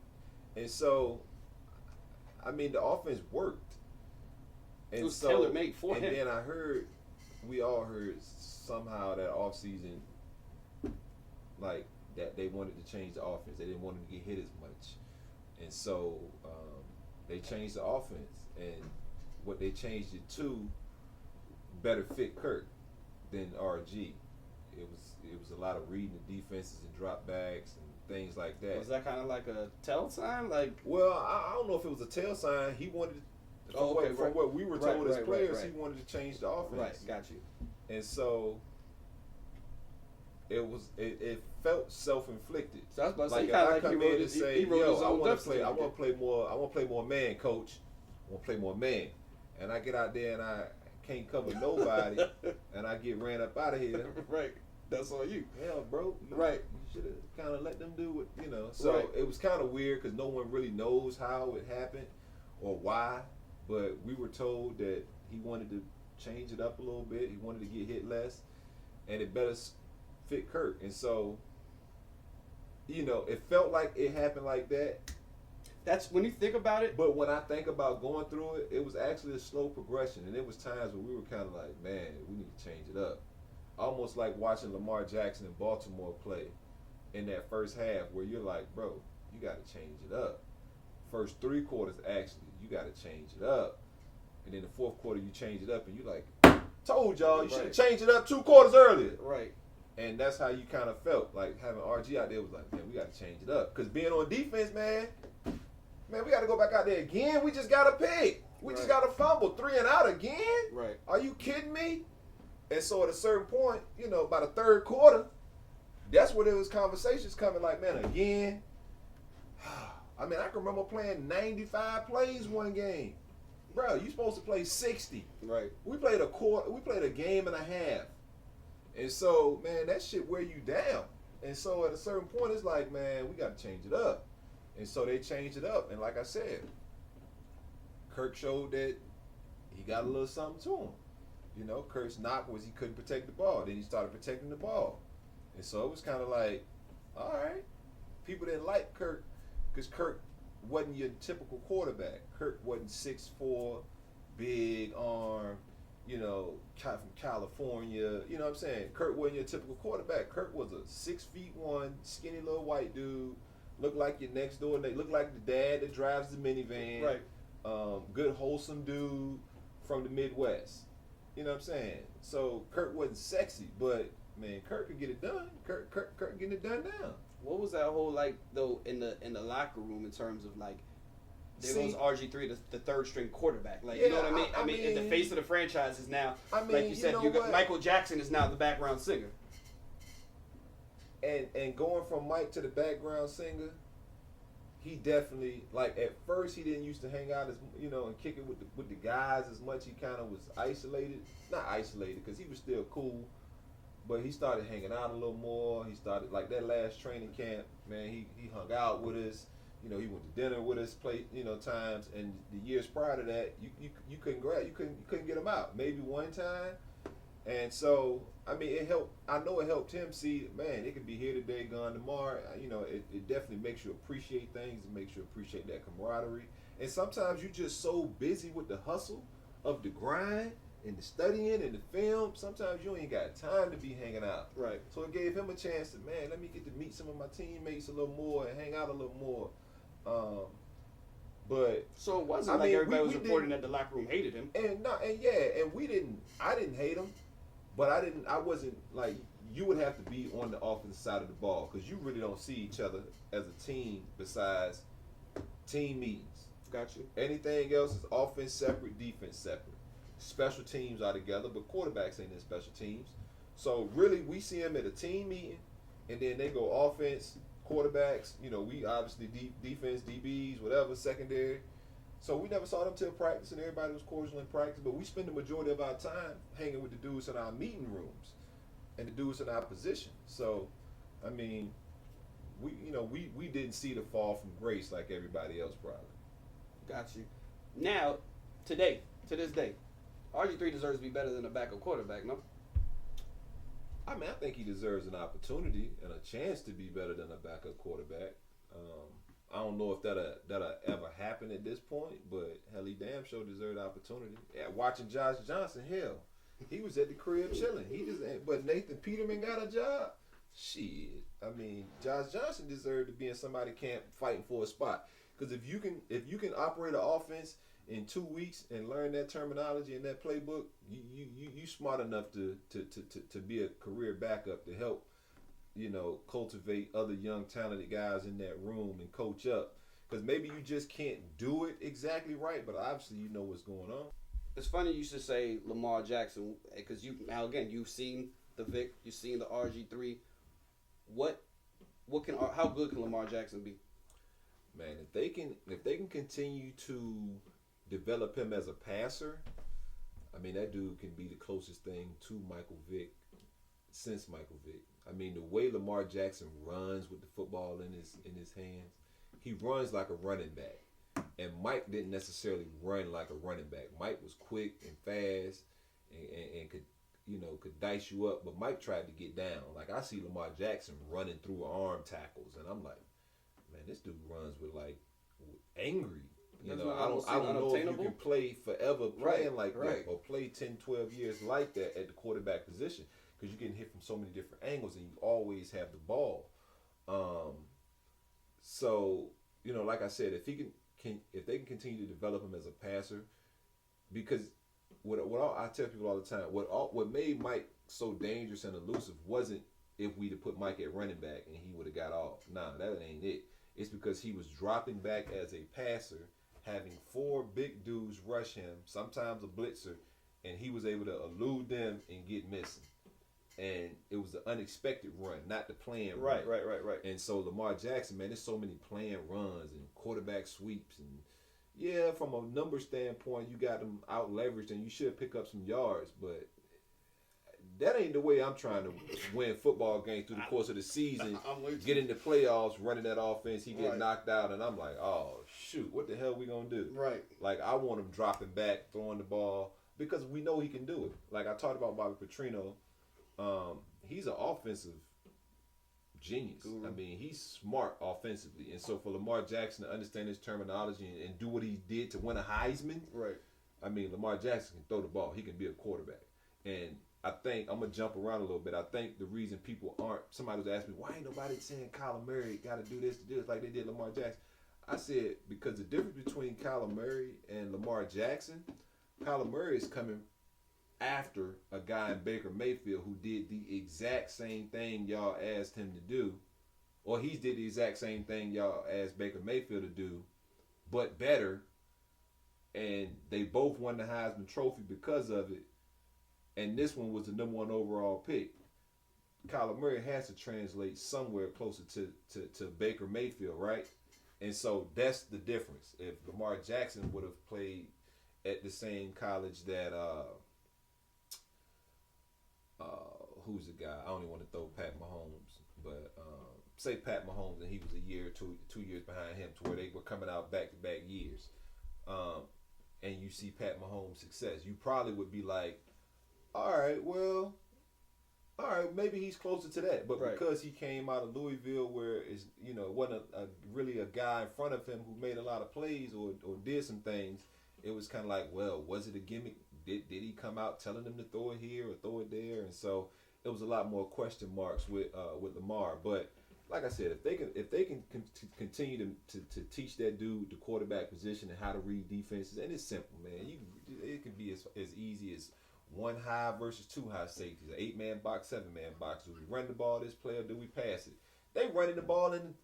And so, I mean, the offense worked. And it was tailor-made for him. And then we all heard somehow that offseason, like, that they wanted to change the offense. They didn't want him to get hit as much. And so they changed the offense. And what they changed it to better fit Kirk than RG. It was a lot of reading the defenses and drop backs and things like that. Was that kind of like a tell sign? Well, I don't know if it was a tell sign. He wanted from what we were told as players, he wanted to change the offense. Right, got you. And so it felt self-inflicted. So I was about to say, if I come in and say, yo, I want to play more man, coach. I want to play more man. And I get out there and I can't cover nobody and I get ran up out of here. Right. That's on you. Hell, bro. Right. You should have kind of let them do what, So It was kind of weird because no one really knows how it happened or why. But we were told that he wanted to change it up a little bit. He wanted to get hit less. And it better fit Kirk. And so, it felt like it happened like that. That's when you think about it. But when I think about going through it, it was actually a slow progression. And there was times where we were kind of like, man, we need to change it up. Almost like watching Lamar Jackson in Baltimore play in that first half where you're like, bro, you got to change it up. First 3 quarters, actually, you got to change it up. And then the fourth quarter, you change it up and you like, told y'all, you should have changed it up 2 quarters earlier. Right. And that's how you kind of felt. Like having RG out there was like, man, we got to change it up. Because being on defense, man, we got to go back out there again. We just got a pick. We just got a fumble. 3 and out again? Right. Are you kidding me? And so at a certain point, by the third quarter, that's where there was conversations coming like, man, again. I mean, I can remember playing 95 plays one game. Bro, you supposed to play 60. Right. We played a game and a half. And so, man, that shit wear you down. And so at a certain point, it's like, man, we got to change it up. And so they changed it up. And like I said, Kirk showed that he got a little something to him. Kirk's knock was he couldn't protect the ball. Then he started protecting the ball. And so it was kind of like, all right. People didn't like Kirk because Kirk wasn't your typical quarterback. Kirk wasn't 6'4", big arm, from California. You know what I'm saying? Kirk wasn't your typical quarterback. Kirk was a 6'1", skinny little white dude. Looked like your next door. They looked like the dad that drives the minivan. Right. Good, wholesome dude from the Midwest. You know what I'm saying? So Kirk wasn't sexy, but man, Kirk could get it done. Kirk getting it done now. What was that whole though in the locker room in terms of there goes RG3, the third string quarterback. You know what I mean? I mean, in the face of the franchise is now, like you said, Michael Jackson is now the background singer. And going from Mike to the background singer, he definitely, at first he didn't used to hang out as, and kick it with the guys as much. He kind of was isolated. Not isolated because he was still cool, but he started hanging out a little more. He started, that last training camp, man, he hung out with us. He went to dinner with us, times. And the years prior to that, you couldn't get him out. Maybe one time. And so, I mean, it helped. I know it helped him see, man, it could be here today, gone tomorrow. It definitely makes you appreciate things. It makes you appreciate that camaraderie. And sometimes you're just so busy with the hustle of the grind and the studying and the film. Sometimes you ain't got time to be hanging out. Right. So it gave him a chance to, man, let me get to meet some of my teammates a little more and hang out a little more. But so it wasn't everybody was reporting that the locker room hated him. And I didn't hate him. But I wasn't you would have to be on the offensive side of the ball because you really don't see each other as a team besides team meetings. Got you. Anything else is offense separate, defense separate. Special teams are together, but quarterbacks ain't in special teams. So really, we see them at a team meeting, and then they go offense, quarterbacks. We obviously defense, DBs, whatever, secondary. So we never saw them till practice, and everybody was cordial in practice. But we spend the majority of our time hanging with the dudes in our meeting rooms and the dudes in our position. So, I mean, we didn't see the fall from grace like everybody else probably. Got you. Now, to this day, RG3 deserves to be better than a backup quarterback, no? I mean, I think he deserves an opportunity and a chance to be better than a backup quarterback. I don't know if that'll ever happen at this point, but hell, he damn sure deserved the opportunity. Yeah, watching Josh Johnson, hell, he was at the crib chilling. But Nathan Peterman got a job. Shit, I mean, Josh Johnson deserved to be in somebody's camp fighting for a spot. Because if you can operate an offense in 2 weeks and learn that terminology and that playbook, you smart enough to be a career backup to help. Cultivate other young talented guys in that room and coach up. Because maybe you just can't do it exactly right, but obviously you know what's going on. It's funny you should say Lamar Jackson because you've seen the Vic, you've seen the RG3. How good can Lamar Jackson be? Man, if they can continue to develop him as a passer, I mean that dude can be the closest thing to Michael Vick since Michael Vick. I mean, the way Lamar Jackson runs with the football in his hands, he runs like a running back. And Mike didn't necessarily run like a running back. Mike was quick and fast and could dice you up, but Mike tried to get down. Like, I see Lamar Jackson running through arm tackles, and I'm like, man, this dude runs with angry. I don't know if you can play forever playing like that or play 10, 12 years like that at the quarterback position, because you're getting hit from so many different angles and you always have the ball. So, like I said, if they can continue to develop him as a passer, because I tell people all the time, what made Mike so dangerous and elusive wasn't if we'd have put Mike at running back and he would have got off. Nah, that ain't it. It's because he was dropping back as a passer, having 4 big dudes rush him, sometimes a blitzer, and he was able to elude them and get missing. And it was the unexpected run, not the planned run. Right. And so Lamar Jackson, man, there's so many planned runs and quarterback sweeps. And yeah, from a number standpoint, you got them out leveraged and you should pick up some yards, but that ain't the way I'm trying to win football games through the course of the season. Get in the playoffs, running that offense, he get knocked out, and I'm like, oh, shoot, what the hell we going to do? Right. Like, I want him dropping back, throwing the ball, because we know he can do it. Like, I talked about Bobby Petrino. He's an offensive genius. Guru. I mean, he's smart offensively. And so for Lamar Jackson to understand his terminology and do what he did to win a Heisman, right? I mean, Lamar Jackson can throw the ball. He can be a quarterback. And I think, I'm going to jump around a little bit. I think the reason people somebody was asking me, why ain't nobody saying Kyler Murray got to do this like they did Lamar Jackson? I said, because the difference between Kyler Murray and Lamar Jackson, Kyler Murray is coming after a guy in Baker Mayfield who did the exact same thing y'all asked him to do, or he did the exact same thing y'all asked Baker Mayfield to do, but better, and they both won the Heisman Trophy because of it, and this one was the number 1 overall pick. Kyler Murray has to translate somewhere closer to Baker Mayfield, right? And so that's the difference. If Lamar Jackson would have played at the same college that who's the guy? I don't even want to throw Pat Mahomes, but say Pat Mahomes, and he was a year or two years behind him, to where they were coming out back-to-back years, and you see Pat Mahomes' success, you probably would be like, all right, maybe he's closer to that, but because he came out of Louisville, where it's wasn't really a guy in front of him who made a lot of plays or did some things, it was kind of like, well, was it a gimmick? Did he come out telling them to throw it here or throw it there? And so it was a lot more question marks with Lamar. But like I said, if they can continue to teach that dude the quarterback position and how to read defenses, and it's simple, man. It can be as easy as 1 high versus 2 high safeties, an 8-man box, 7-man box. Do we run the ball this play or do we pass it? They running the ball and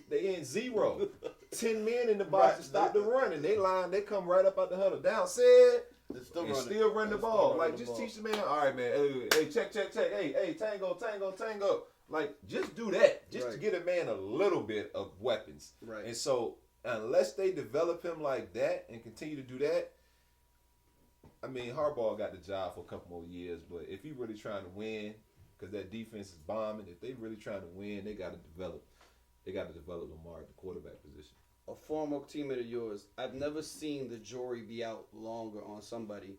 they in 0. 10 men in the box to stop the running. They come right up out the huddle. Down said. Still run the ball. Like, just teach the man, all right, man. Hey, check. Hey, tango. Like, just do that. Just to get a man a little bit of weapons. Right. And so, unless they develop him like that and continue to do that, I mean, Harbaugh got the job for a couple more years, but if he really trying to win, because that defense is bombing, if they really trying to win, they got to develop Lamar at the quarterback position. A former teammate of yours, I've never seen the jury be out longer on somebody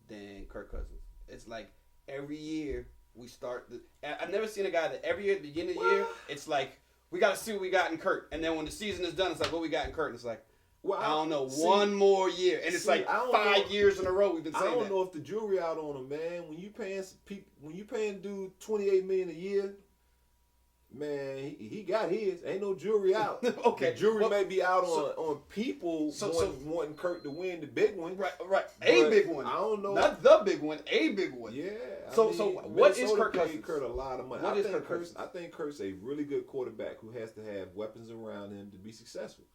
than Kirk Cousins. It's like every year we start. I've never seen a guy that every year at the beginning of the year, it's like, we got to see what we got in Kirk. And then when the season is done, it's like, what we got in Kirk. And it's like, well, I don't know, one more year. And it's like 5 years in a row we've been saying that. I don't know if the jury out on him, man. When you paying dude $28 million a year, man, he got his. Ain't no jury out. Okay. The jury may be out on people wanting Kirk to win the big one. Right. A big one. I don't know. Not the big one, a big one. Yeah. So what is Kirk Cousins? Paid Kirk a lot of money. What is Kirk Cousins? I think Kirk's a really good quarterback who has to have weapons around him to be successful.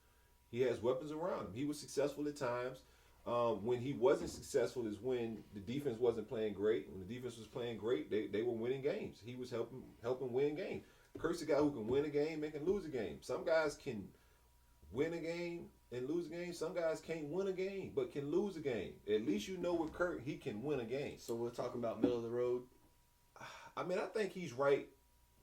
He has weapons around him. He was successful at times. When he wasn't successful is when the defense wasn't playing great. When the defense was playing great, they were winning games. He was helping win games. Kirk's a guy who can win a game and can lose a game. Some guys can win a game and lose a game. Some guys can't win a game but can lose a game. At least you know with Kirk, he can win a game. So we're talking about middle of the road? I mean, I think he's right.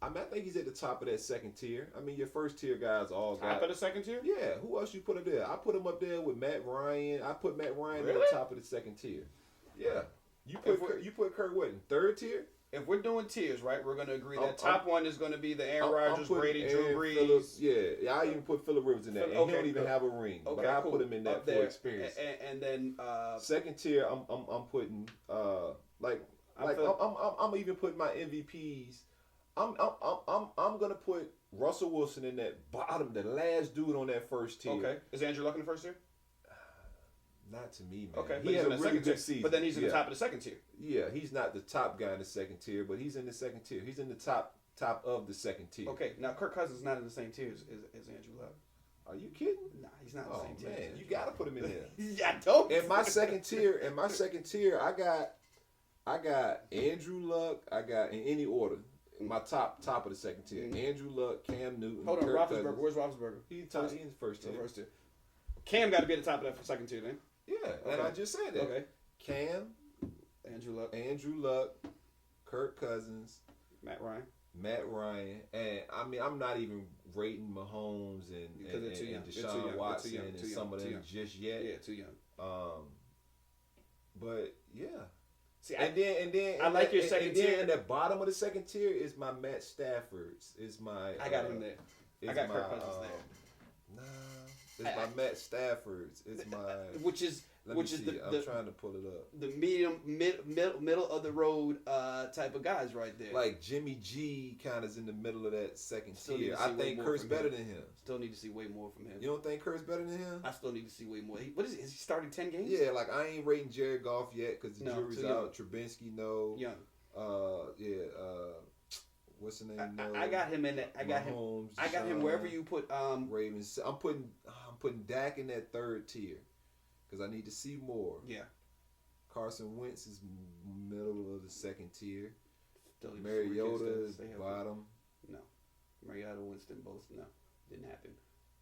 I mean, I think he's at the top of that second tier. I mean, your first tier guys all got... Top of the second tier? Yeah. Who else you put up there? I put him up there with Matt Ryan. I put Matt Ryan at the top of the second tier. Yeah. You put Kirk what, in third tier? If we're doing tiers, right, we're going to agree that top one is going to be the Aaron Rodgers, Brady, Drew Brees. Phillips, yeah, I even put Phillip Rivers in that. And he don't even have a ring. Okay, but I put him in that for experience. And then... second tier, I'm putting... I'm even putting my MVPs... I'm gonna put Russell Wilson in that bottom, the last dude on that first tier. Okay. Is Andrew Luck in the first tier? Not to me, man. Okay. He had a really good season. But then he's in the top of the second tier. Yeah, he's not the top guy in the second tier, but he's in the second tier. He's in the top of the second tier. Okay. Now Kirk Cousins is not in the same tier as Andrew Luck. Are you kidding? Nah, he's not in the same tier. Man, you gotta put him in there. Yeah, I don't. In my second tier, I got Andrew Luck. I got in any order. My top of the second tier. Mm-hmm. Andrew Luck, Cam Newton. Hold on, Roethlisberger. Where's Roethlisberger? He's in the first tier. Cam got to be at the top of that second tier, then. Yeah, okay. And I just said that. Okay. Cam, Andrew Luck, Kirk Cousins, Matt Ryan, and I mean I'm not even rating Mahomes and Deshaun Watson and some of them just yet. Yeah, too young. But yeah. See, and then I like your second tier. And the bottom of the second tier is my Matt Stafford's. Is my I got him there. I got Kirk Cousins there. Nah, it's my Matt Stafford's. It's my which is I'm trying to pull it up. The middle of the road type of guys right there. Like Jimmy G kind of is in the middle of that second tier. I think Kurt's better than him. Still need to see way more from him. You don't think Kurt's better than him? I still need to see way more. What is he? Is he starting 10 games? Yeah, like I ain't rating Jared Goff yet because the jury's out. Trubisky, no. Young. What's the name? No. I got him in that. I got him wherever you put. Ravens. I'm putting Dak in that third tier. Because I need to see more. Yeah. Carson Wentz is middle of the second tier. Mariota is bottom. No. Mariota, Winston, both no. Didn't happen.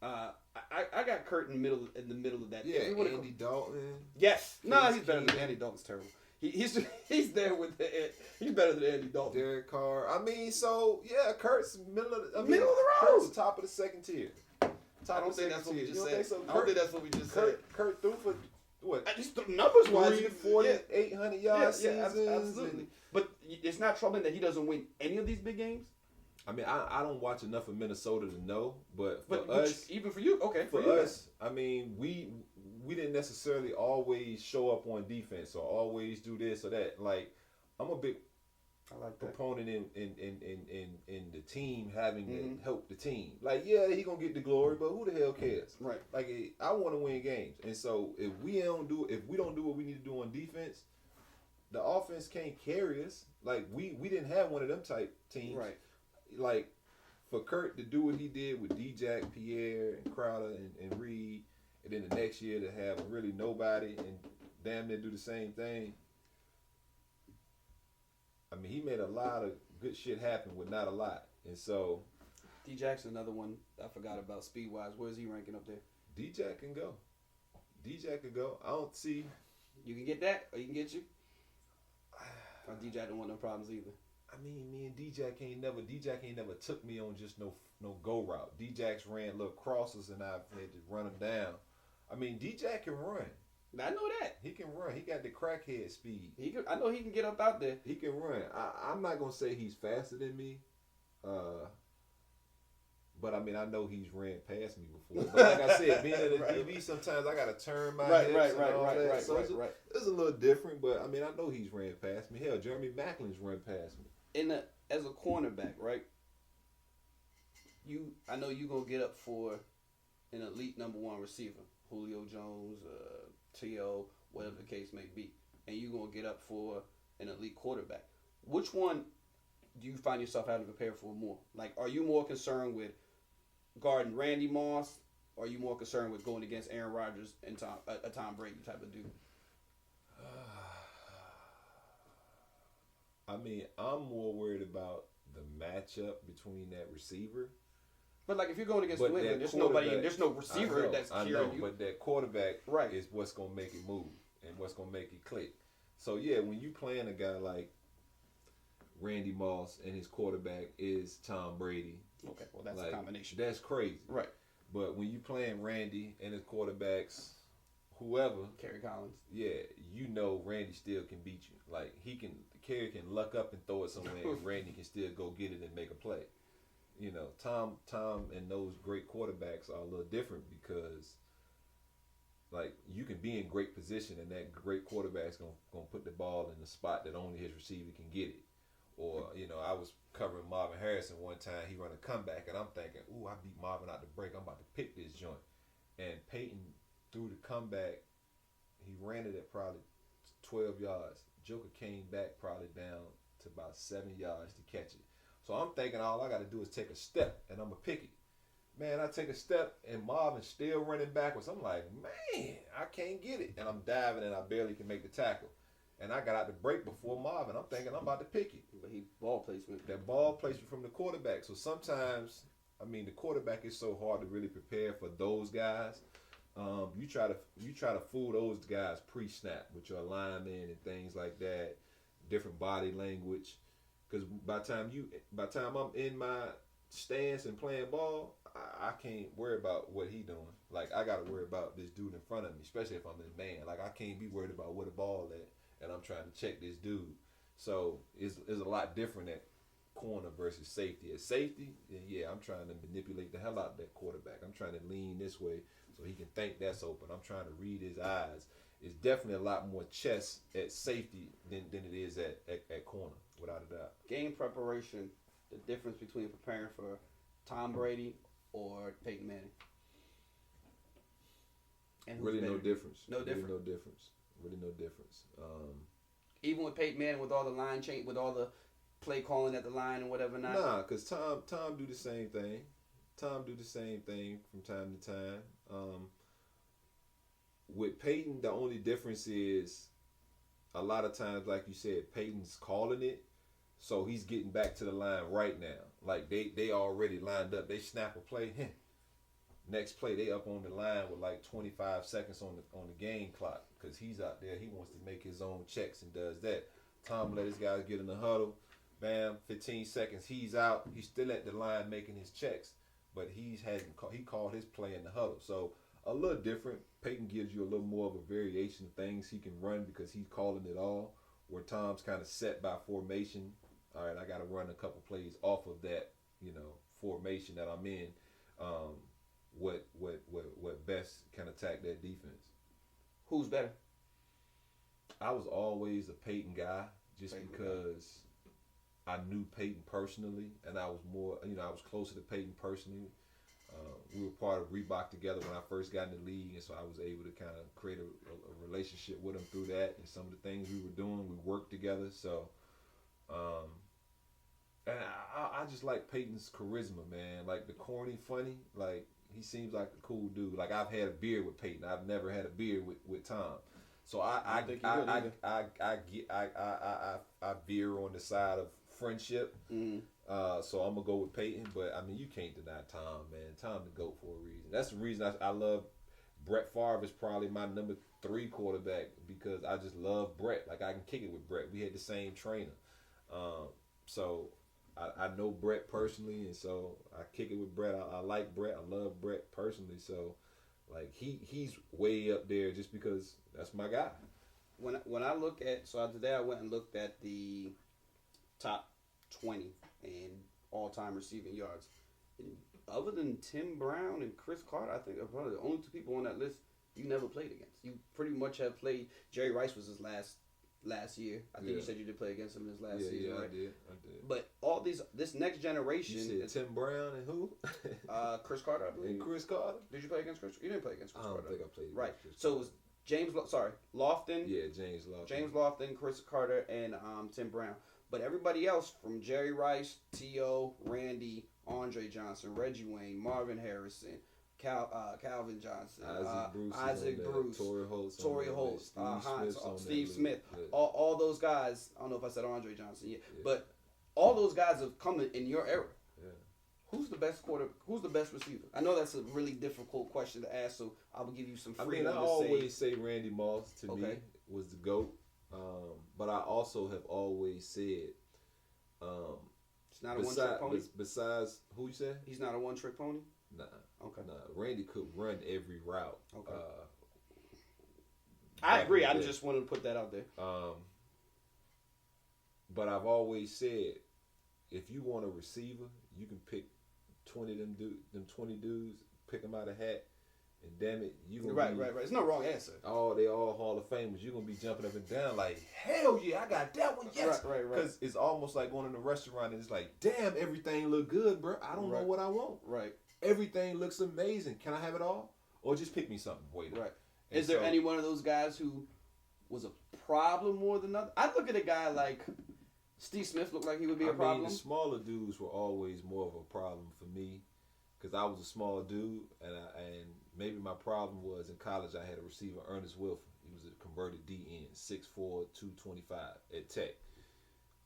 I got Kurt in the middle of that. Yeah, Andy Dalton. Yes. No, he's better than Andy Dalton's terrible. He's there with he's better than Andy Dalton. Derek Carr. I mean, so yeah, Kurt's middle of the road. Kurt's top of the second tier. I don't think that's what we just said. I don't think that's what we just said. Kurt threw for what? Just numbers wise, 800 yard seasons. Yeah, absolutely. But it's not troubling that he doesn't win any of these big games. I mean, I don't watch enough of Minnesota to know, but for us, even for you, okay, for us, I mean, we didn't necessarily always show up on defense or always do this or that. Like, I'm a big proponent in the team having to help the team. Like, yeah, he gonna get the glory, but who the hell cares? Right. Like, I want to win games, and so if we don't do what we need to do on defense, the offense can't carry us. Like, we didn't have one of them type teams. Right. Like, for Kurt to do what he did with D-Jack, Pierre, and Crowder and Reed, and then the next year to have really nobody and damn near do the same thing. I mean, he made a lot of good shit happen with not a lot. And so... D-Jack's another one I forgot about speed-wise. Where's he ranking up there? D-Jack can go. D-Jack can go. I don't see... You can get that, or he can get you? D-Jack don't want no problems either. I mean, me and D-Jack ain't never took me on just no go route. D-Jack's ran little crosses, and I've had to run him down. I mean, D-Jack can run. I know that. He can run. He got the crackhead speed. I know he can get up out there. He can run. I'm not going to say he's faster than me. But, I mean, I know he's ran past me before. But like I said, being in the DB, sometimes I got to turn my hips and all that. So it's a little different. But, I mean, I know he's ran past me. Hell, Jeremy Macklin's run past me. As a cornerback, right? I know you're going to get up for an elite number one receiver. Julio Jones, T.O., whatever the case may be. And you're going to get up for an elite quarterback. Which one do you find yourself having to prepare for more? Like, are you more concerned with guarding Randy Moss, or are you more concerned with going against Aaron Rodgers and Tom Brady type of dude? I mean, I'm more worried about the matchup between that receiver. But like, if you're going against New England, there's no receiver that's carrying you. But that quarterback is what's gonna make it move and what's gonna make it click. So yeah, when you playing a guy like Randy Moss and his quarterback is Tom Brady. Okay, well that's a combination. That's crazy. Right. But when you playing Randy and his quarterbacks, whoever, Kerry Collins. Yeah, you know Randy still can beat you. Like Kerry can luck up and throw it somewhere, and Randy can still go get it and make a play. You know, Tom and those great quarterbacks are a little different because, like, you can be in great position and that great quarterback's gonna put the ball in the spot that only his receiver can get it. Or, you know, I was covering Marvin Harrison one time. He run a comeback, and I'm thinking, ooh, I beat Marvin out the break. I'm about to pick this joint. And Peyton threw the comeback. He ran it at probably 12 yards. Joker came back probably down to about 7 yards to catch it. So I'm thinking all I got to do is take a step, and I'm going to pick it. Man, I take a step, and Marvin's still running backwards. I'm like, man, I can't get it. And I'm diving, and I barely can make the tackle. And I got out the break before Marvin. I'm thinking I'm about to pick it. But he ball placement. That ball placement from the quarterback. So sometimes, I mean, the quarterback is so hard to really prepare for those guys. You try to fool those guys pre-snap with your alignment and things like that, different body language. Because by the time I'm in my stance and playing ball, I can't worry about what he doing. Like, I got to worry about this dude in front of me, especially if I'm in man. Like, I can't be worried about where the ball at, and I'm trying to check this dude. So it's a lot different at corner versus safety. At safety, yeah, I'm trying to manipulate the hell out of that quarterback. I'm trying to lean this way so he can think that's open. I'm trying to read his eyes. It's definitely a lot more chess at safety than it is at corner, without a doubt. Game preparation, the difference between preparing for Tom Brady or Peyton Manning. And really no difference. Really no difference. Even with Peyton Manning, with all the line change, with all the play calling at the line and whatever not. Nah, because Tom do the same thing. Tom do the same thing from time to time. With Peyton, the only difference is a lot of times, like you said, Peyton's calling it, so he's getting back to the line right now. Like they already lined up. They snap a play. Next play, they up on the line with like 25 seconds on the game clock because he's out there. He wants to make his own checks and does that. Tom let his guys get in the huddle. Bam, 15 seconds. He's out. He's still at the line making his checks, but he called his play in the huddle. So a little different. Peyton gives you a little more of a variation of things he can run because he's calling it all. Where Tom's kind of set by formation. All right, I got to run a couple plays off of that, formation that I'm in. What best can attack that defense? Who's better? I was always a Peyton guy just because I knew Peyton personally, and I was more, I was closer to Peyton personally. We were part of Reebok together when I first got in the league, and so I was able to kind of create a relationship with him through that, and some of the things we were doing, we worked together. So, and I just like Peyton's charisma, man. Like the corny, funny, like he seems like a cool dude. Like I've had a beer with Peyton. I've never had a beer with Tom. So I veer on the side of friendship. Mm-hmm. So I'm gonna go with Peyton, but I mean you can't deny Tom, man. Tom the GOAT for a reason. That's the reason I love Brett Favre is probably my number 3 quarterback because I just love Brett. Like I can kick it with Brett. We had the same trainer, so I know Brett personally, and so I kick it with Brett. I like Brett. I love Brett personally. So like he's way up there just because that's my guy. When I look at today I went and looked at the top 20 in all-time receiving yards. And other than Tim Brown and Chris Carter, I think are probably the only 2 people on that list you never played against. You pretty much have played. Jerry Rice was his last year. I think you said you did play against him in his last season. Yeah, right? I did. But all this next generation. You said Tim Brown and who? Chris Carter, I believe. And Chris Carter. Did you play against Chris? You didn't play against Chris Carter. I don't think I played against right. Chris So Carter. it was Lofton. Yeah, James Lofton. James Lofton, Chris Carter, and Tim Brown. But everybody else from Jerry Rice, T.O., Randy, Andre Johnson, Reggie Wayne, Marvin Harrison, Calvin Johnson, Isaac Bruce, Torrey Holtz, Steve Smith. All those guys, I don't know if I said Andre Johnson yet, but all those guys have come in your era. Yeah. Who's the best Who's the best receiver? I know that's a really difficult question to ask, so I will give you some freedom. I always say Randy Moss to me was the GOAT. But I also have always said It's not a one-trick pony? Besides, who you said? He's not a one-trick pony? Nah. Okay. Nah. Randy could run every route. Okay. I agree. I just wanted to put that out there. But I've always said, if you want a receiver, you can pick 20 them 20 dudes, pick them out of hat, and damn it, you gonna right. It's no wrong answer. They all Hall of Famers. You're gonna be jumping up and down like, hell yeah, I got that one. Yes, right. Because it's almost like going in a restaurant and it's like, damn, everything look good, bro. I don't know what I want. Right. Everything looks amazing. Can I have it all, or just pick me something? Waiter. Right. Is there any one of those guys who was a problem more than other? I look at a guy like Steve Smith. Looked like he would be a problem. The smaller dudes were always more of a problem for me because I was a smaller dude, and maybe my problem was in college I had a receiver, Ernest Wilson. He was a converted DN, 6'4", 225 at Tech.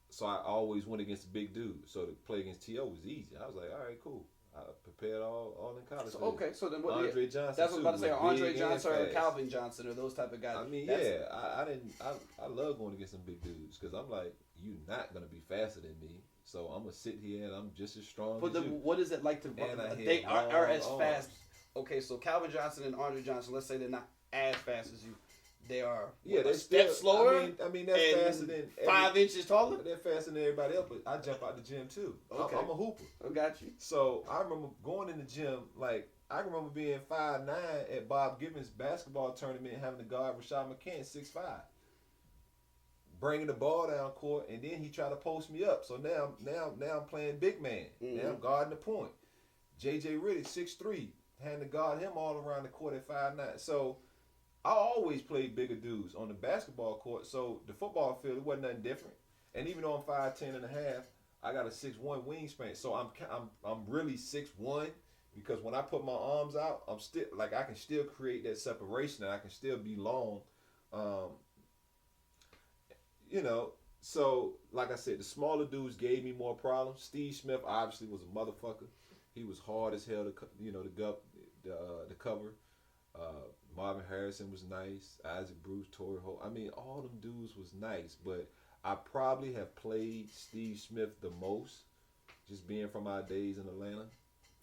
So I always went against the big dudes. So to play against T.O. was easy. I was like, all right, cool. I prepared all in college. So then what? Andre Johnson. That's what I was about to say. Andre Johnson or Calvin Johnson or those type of guys. I mean, I love going against some big dudes because I'm like, you're not gonna be faster than me. So I'm gonna sit here and I'm just as strong. But what is it like to? They are as fast. Okay, so Calvin Johnson and Andre Johnson. Let's say they're not as fast as you. They are. Yeah, they're step slower. I mean, they're faster than 5 inches taller. They're faster than everybody else, but I jump out the gym too. Okay. I'm a hooper. I got you. So I remember going in the gym. Like I remember being 5'9" at Bob Gibbons' basketball tournament and having to guard Rashad McCann 6'5", bringing the ball down court, and then he tried to post me up. So now I'm playing big man. Mm-hmm. Now I'm guarding the point. JJ Riddick 6'3", having to guard him all around the court at 5'9". So I always played bigger dudes on the basketball court, so the football field, it wasn't nothing different. And even though I'm 5'10" and a half, I got a 6'1" wingspan, so I'm really 6'1", because when I put my arms out, I'm still like I can still create that separation and I can still be long. So like I said, the smaller dudes gave me more problems. Steve Smith obviously was a motherfucker. He was hard as hell to cover. Marvin Harrison was nice. Isaac Bruce, Torrey Holt. I mean, all them dudes was nice, but I probably have played Steve Smith the most, just being from our days in Atlanta.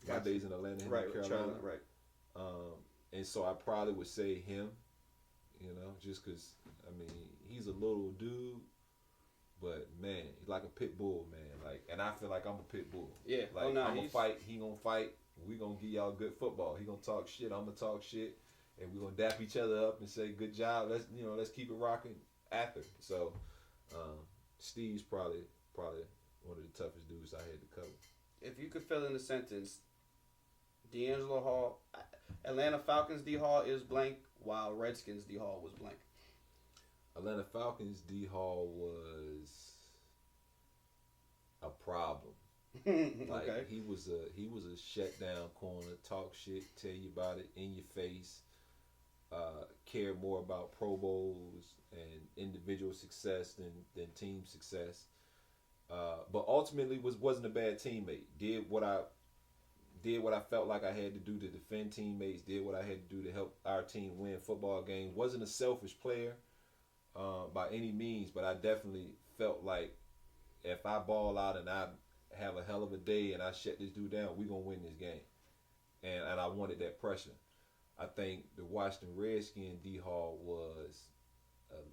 My days in Atlanta, North Carolina. Right. And so I probably would say him, just because, I mean, he's a little dude, but, man, he's like a pit bull, man. Like, and I feel like I'm a pit bull. Yeah. Like, I'm going to fight, he going to fight. We going to give y'all good football. He going to talk shit, I'm going to talk shit. And we're gonna dap each other up and say, "Good job. Let's keep it rocking." After, so Steve's probably one of the toughest dudes I had to cover. If you could fill in a sentence, Deangelo Hall, Atlanta Falcons D Hall is blank, while Redskins D Hall was blank. Atlanta Falcons D Hall was a problem. Like okay. He was a shutdown corner, talk shit, tell you about it in your face. Cared more about Pro Bowls and individual success than team success. But ultimately wasn't a bad teammate. Did what I felt like I had to do to defend teammates. Did what I had to do to help our team win football games. Wasn't a selfish player by any means, but I definitely felt like if I ball out and I have a hell of a day and I shut this dude down, we're gonna win this game. And I wanted that pressure. I think the Washington Redskins D Hall was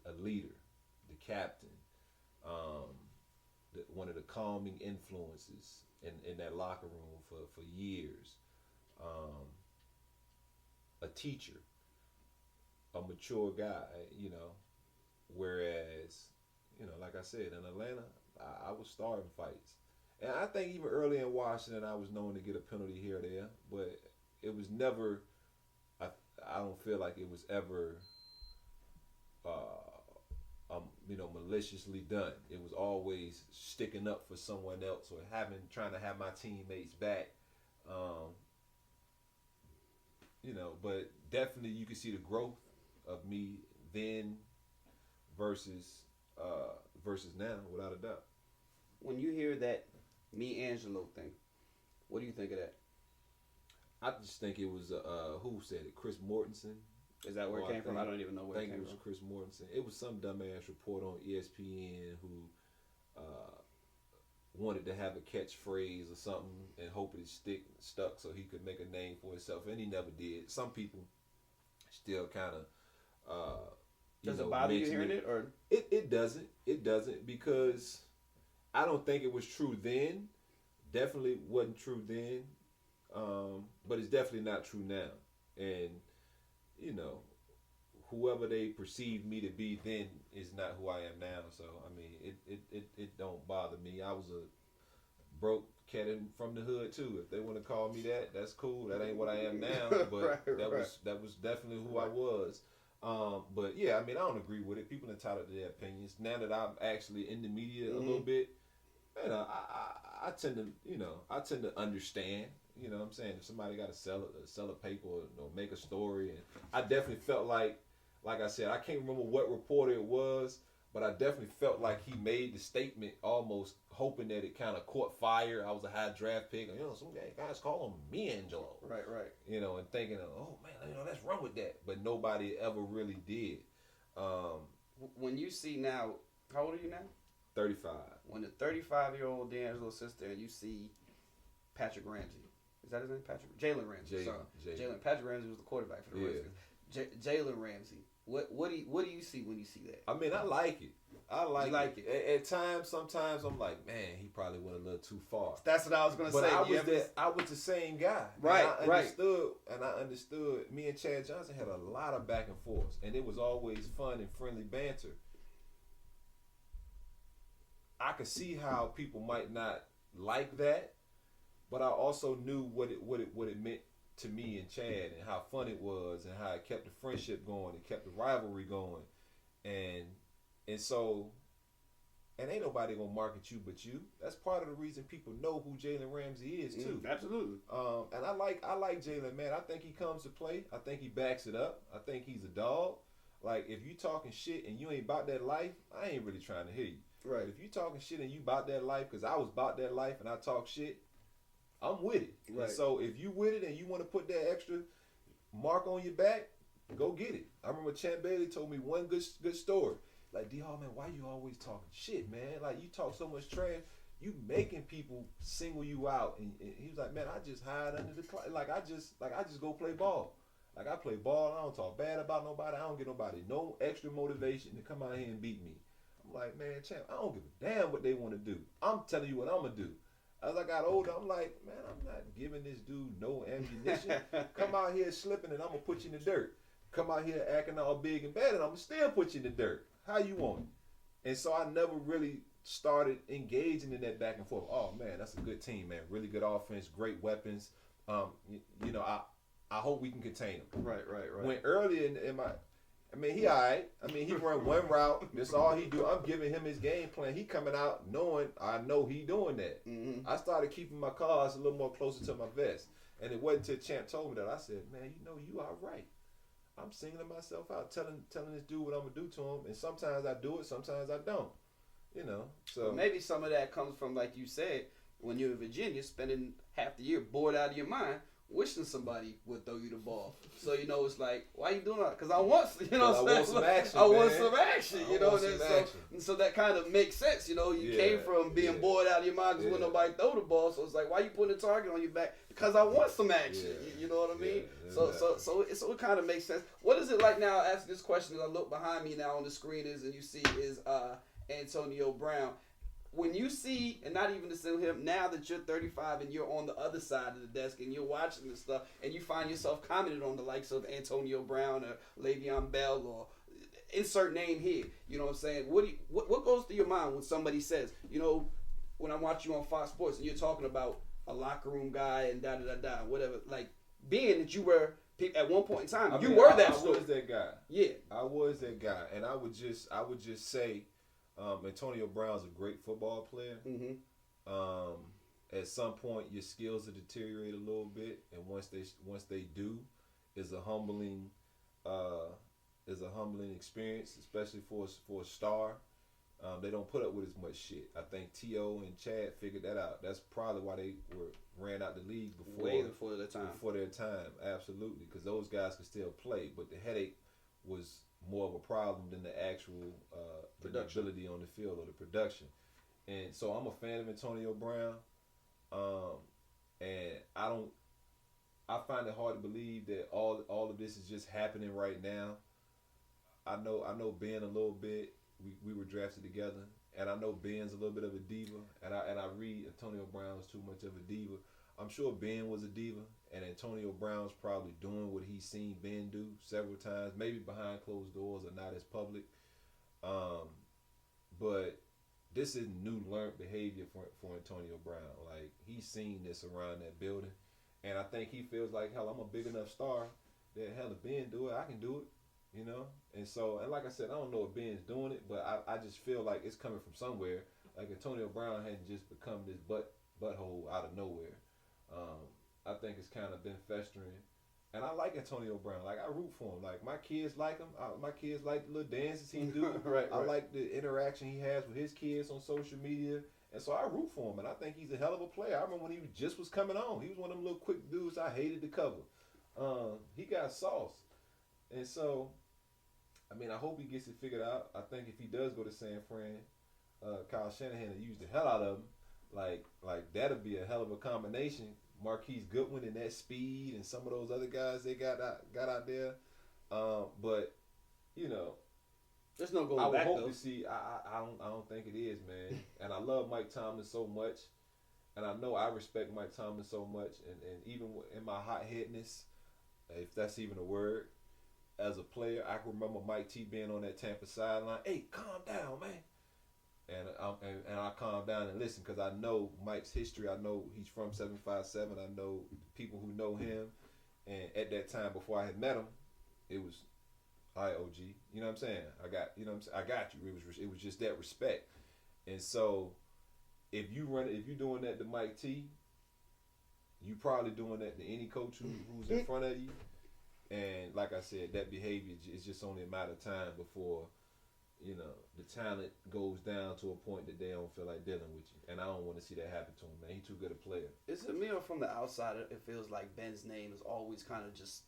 a leader, the captain, one of the calming influences in that locker room for years, a teacher, a mature guy, whereas, like I said, in Atlanta, I was starting fights. And I think even early in Washington, I was known to get a penalty here or there, but it was never, I don't feel like it was ever, maliciously done. It was always sticking up for someone else or trying to have my teammates back. But definitely you can see the growth of me then versus now, without a doubt. When you hear that Me Angelo thing, what do you think of that? I just think it was who said it? Chris Mortensen. Is that where it came from? I don't even know where it came from. I think it was Chris Mortensen. It was some dumbass report on ESPN who wanted to have a catchphrase or something and hope it stuck so he could make a name for himself, and he never did. Some people still kind of does it bother you hearing it, or it doesn't because I don't think it was true then. Definitely wasn't true then, but it's definitely not true now. And you know, whoever they perceived me to be then is not who I am now. So I mean, it don't bother me. I was a broke cat from the hood too. If they want to call me that, that's cool. That ain't what I am now, but that was definitely who I was. But yeah, I mean, I don't agree with it. People are entitled to their opinions. Now that I'm actually in the media a little bit, man, I tend to understand. You know what I'm saying? If somebody got to sell a paper or make a story, and I definitely felt like I said, I can't remember what reporter it was, but I definitely felt like he made the statement almost hoping that it kind of caught fire. I was a high draft pick, and some guys call him Deangelo. Right. And thinking, oh man, let's run with that. But nobody ever really did. When you see now, how old are you now? 35. When the 35-year-old Deangelo sister and you see Patrick Ramsey, is that his name? Jalen Ramsey. Jalen. Patrick Ramsey was the quarterback for the Redskins. Jalen Ramsey. What do you see when you see that? I mean, I like it. I like it. At times, sometimes I'm like, man, he probably went a little too far. That's what I was gonna say. But I was the same guy. Right. And I understood. Me and Chad Johnson had a lot of back and forth, and it was always fun and friendly banter. I could see how people might not like that, but I also knew what it meant to me and Chad, and how fun it was, and how it kept the friendship going, and kept the rivalry going, and so, and ain't nobody gonna market you but you. That's part of the reason people know who Jalen Ramsey is too. Absolutely. And I like Jalen, man. I think he comes to play. I think he backs it up. I think he's a dog. Like, if you talking shit and you ain't about that life, I ain't really trying to hear you. Right. But if you talking shit and you about that life, because I was about that life and I talk shit, I'm with it. Right. And so if you with it and you want to put that extra mark on your back, go get it. I remember Champ Bailey told me one good story. Like, D-Hall, man, why you always talking shit, man? Like, you talk so much trash, you making people single you out. And he was like, man, I just hide under the cloud. Like I just go play ball. Like, I play ball. I don't talk bad about nobody. I don't get nobody no extra motivation to come out here and beat me. I'm like, man, Champ, I don't give a damn what they want to do. I'm telling you what I'm going to do. As I got older, I'm like, man, I'm not giving this dude no ammunition. Come out here slipping and I'm going to put you in the dirt. Come out here acting all big and bad and I'm going to still put you in the dirt. How you want it? And so I never really started engaging in that back and forth. Oh, man, that's a good team, man. Really good offense, great weapons. I hope we can contain him. Right. When early in my, I mean, he all right. I mean, he run one route. That's all he do. I'm giving him his game plan. He coming out knowing I know he doing that. Mm-hmm. I started keeping my cards a little more closer to my vest. And it wasn't until Champ told me that I said, man, you are right. I'm singling myself out, telling this dude what I'm going to do to him. And sometimes I do it, sometimes I don't. So well, maybe some of that comes from, like you said, when you're in Virginia, spending half the year bored out of your mind, wishing somebody would throw you the ball. So, it's like, why you doing that? Because I want, I want some action, I want some action, So that kind of makes sense, You came from being bored out of your mind because when nobody throw the ball. So it's like, why you putting a target on your back? Because I want some action. You know what I mean? So it kind of makes sense. What is it like now? I'll ask this question as I look behind me now on the screen and you see Antonio Brown. When you see, and not even to see him, now that you're 35 and you're on the other side of the desk and you're watching this stuff and you find yourself commenting on the likes of Antonio Brown or Le'Veon Bell or insert name here, you know what I'm saying? What goes through your mind when somebody says, when I watch you on Fox Sports and you're talking about a locker room guy and da-da-da-da, whatever, like being that you were, at one point in time, I was that guy. Yeah. I was that guy. And I would just say, Antonio Brown's a great football player. Mm-hmm. At some point, your skills will deteriorate a little bit, and once they do, is a humbling experience, especially for a star. They don't put up with as much shit. I think T.O. and Chad figured that out. That's probably why they ran out the league way before their time. Before their time, absolutely, because those guys could still play, but the headache was more of a problem than the actual ability on the field or the production. And so I'm a fan of Antonio Brown. And I find it hard to believe that all of this is just happening right now. I know Ben a little bit. We were drafted together, and I know Ben's a little bit of a diva, and I read Antonio Brown was too much of a diva. I'm sure Ben was a diva, and Antonio Brown's probably doing what he's seen Ben do several times, maybe behind closed doors or not as public. But this is new learned behavior for Antonio Brown. Like, he's seen this around that building, and I think he feels like, hell, I'm a big enough star that, hell, if Ben do it, I can do it. You know, and like I said, I don't know if Ben's doing it, but I just feel like it's coming from somewhere. Like, Antonio Brown hadn't just become this butthole out of nowhere. I think it's kind of been festering, and I like Antonio Brown. Like, I root for him. Like, my kids like him. My kids like the little dances he do. Right. I like the interaction he has with his kids on social media, and so I root for him. And I think he's a hell of a player. I remember when he just was coming on. He was one of them little quick dudes I hated to cover. He got sauce, and so. I mean, I hope he gets it figured out. I think if he does go to San Fran, Kyle Shanahan will use the hell out of him. Like that'll be a hell of a combination. Marquise Goodwin and that speed, and some of those other guys they got out there. But you know, there's no going back. I would back, hope though. to see. I don't think it is, man. And I love Mike Tomlin so much, and I know I respect Mike Tomlin so much, and even in my hot headedness, if that's even a word. As a player, I can remember Mike T being on that Tampa sideline. Hey, calm down, man. And I calm down and listen because I know Mike's history. I know he's from 757. I know people who know him. And at that time, before I had met him, it was, all right, OG. You know what I'm saying? I got you. It was just that respect. And so, if you're doing that to Mike T, you probably doing that to any coach who's in front of you. And like I said, that behavior is just only a matter of time before, you know, the talent goes down to a point that they don't feel like dealing with you. And I don't want to see that happen to him, man. He's too good a player. Is it me or from the outside, it feels like Ben's name is always kind of just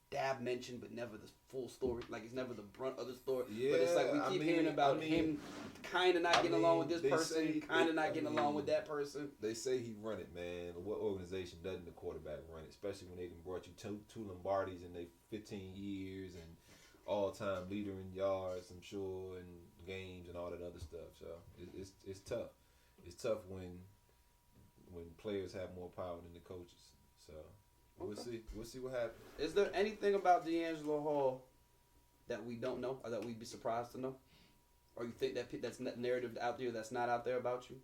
dab mentioned, but never the full story. Like, it's never the brunt of the story. Yeah, but it's like we keep hearing about him kind of not getting along with this person, kind of not getting along with that person. They say he run it, man. What organization doesn't the quarterback run it? Especially when they done brought you two Lombardis in their 15 years and all-time leader in yards, I'm sure, and games and all that other stuff. So it's tough. It's tough when players have more power than the coaches. So. Okay. We'll see what happens. Is there anything about Deangelo Hall that we don't know, or that we'd be surprised to know, or you think that's narrative out there that's not out there about you?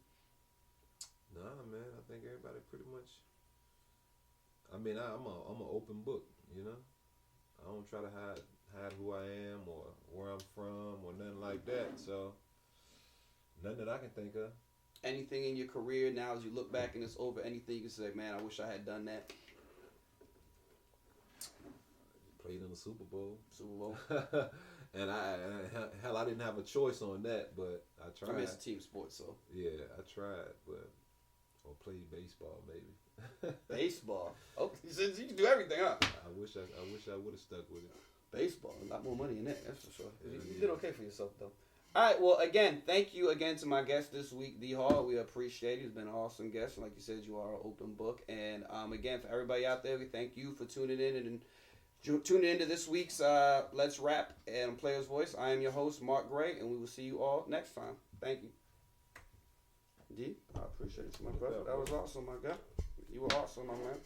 Nah, man. I think everybody pretty much. I mean, I'm an open book. You know, I don't try to hide who I am or where I'm from or nothing like that. So nothing that I can think of. Anything in your career now, as you look back and it's over, anything you can say, man, I wish I had done that. Played in the Super Bowl. And I didn't have a choice on that, but I tried. I mean, it's a team sport, so. Yeah, I tried, or played baseball maybe. Baseball. Oh, since you can do everything, huh? I wish I would have stuck with it. Baseball, a lot more money in that, that's for sure. Yeah, you did okay for yourself, though. All right, well, again, thank you again to my guest this week, D. Hall. We appreciate it. He's been an awesome guest, and like you said, you are an open book. And again, for everybody out there, we thank you for tuning in and tuning into this week's Let's Rap and Player's Voice. I am your host, Mark Gray, and we will see you all next time. Thank you. D, I appreciate you, my brother. That was awesome, my guy. You were awesome, my man.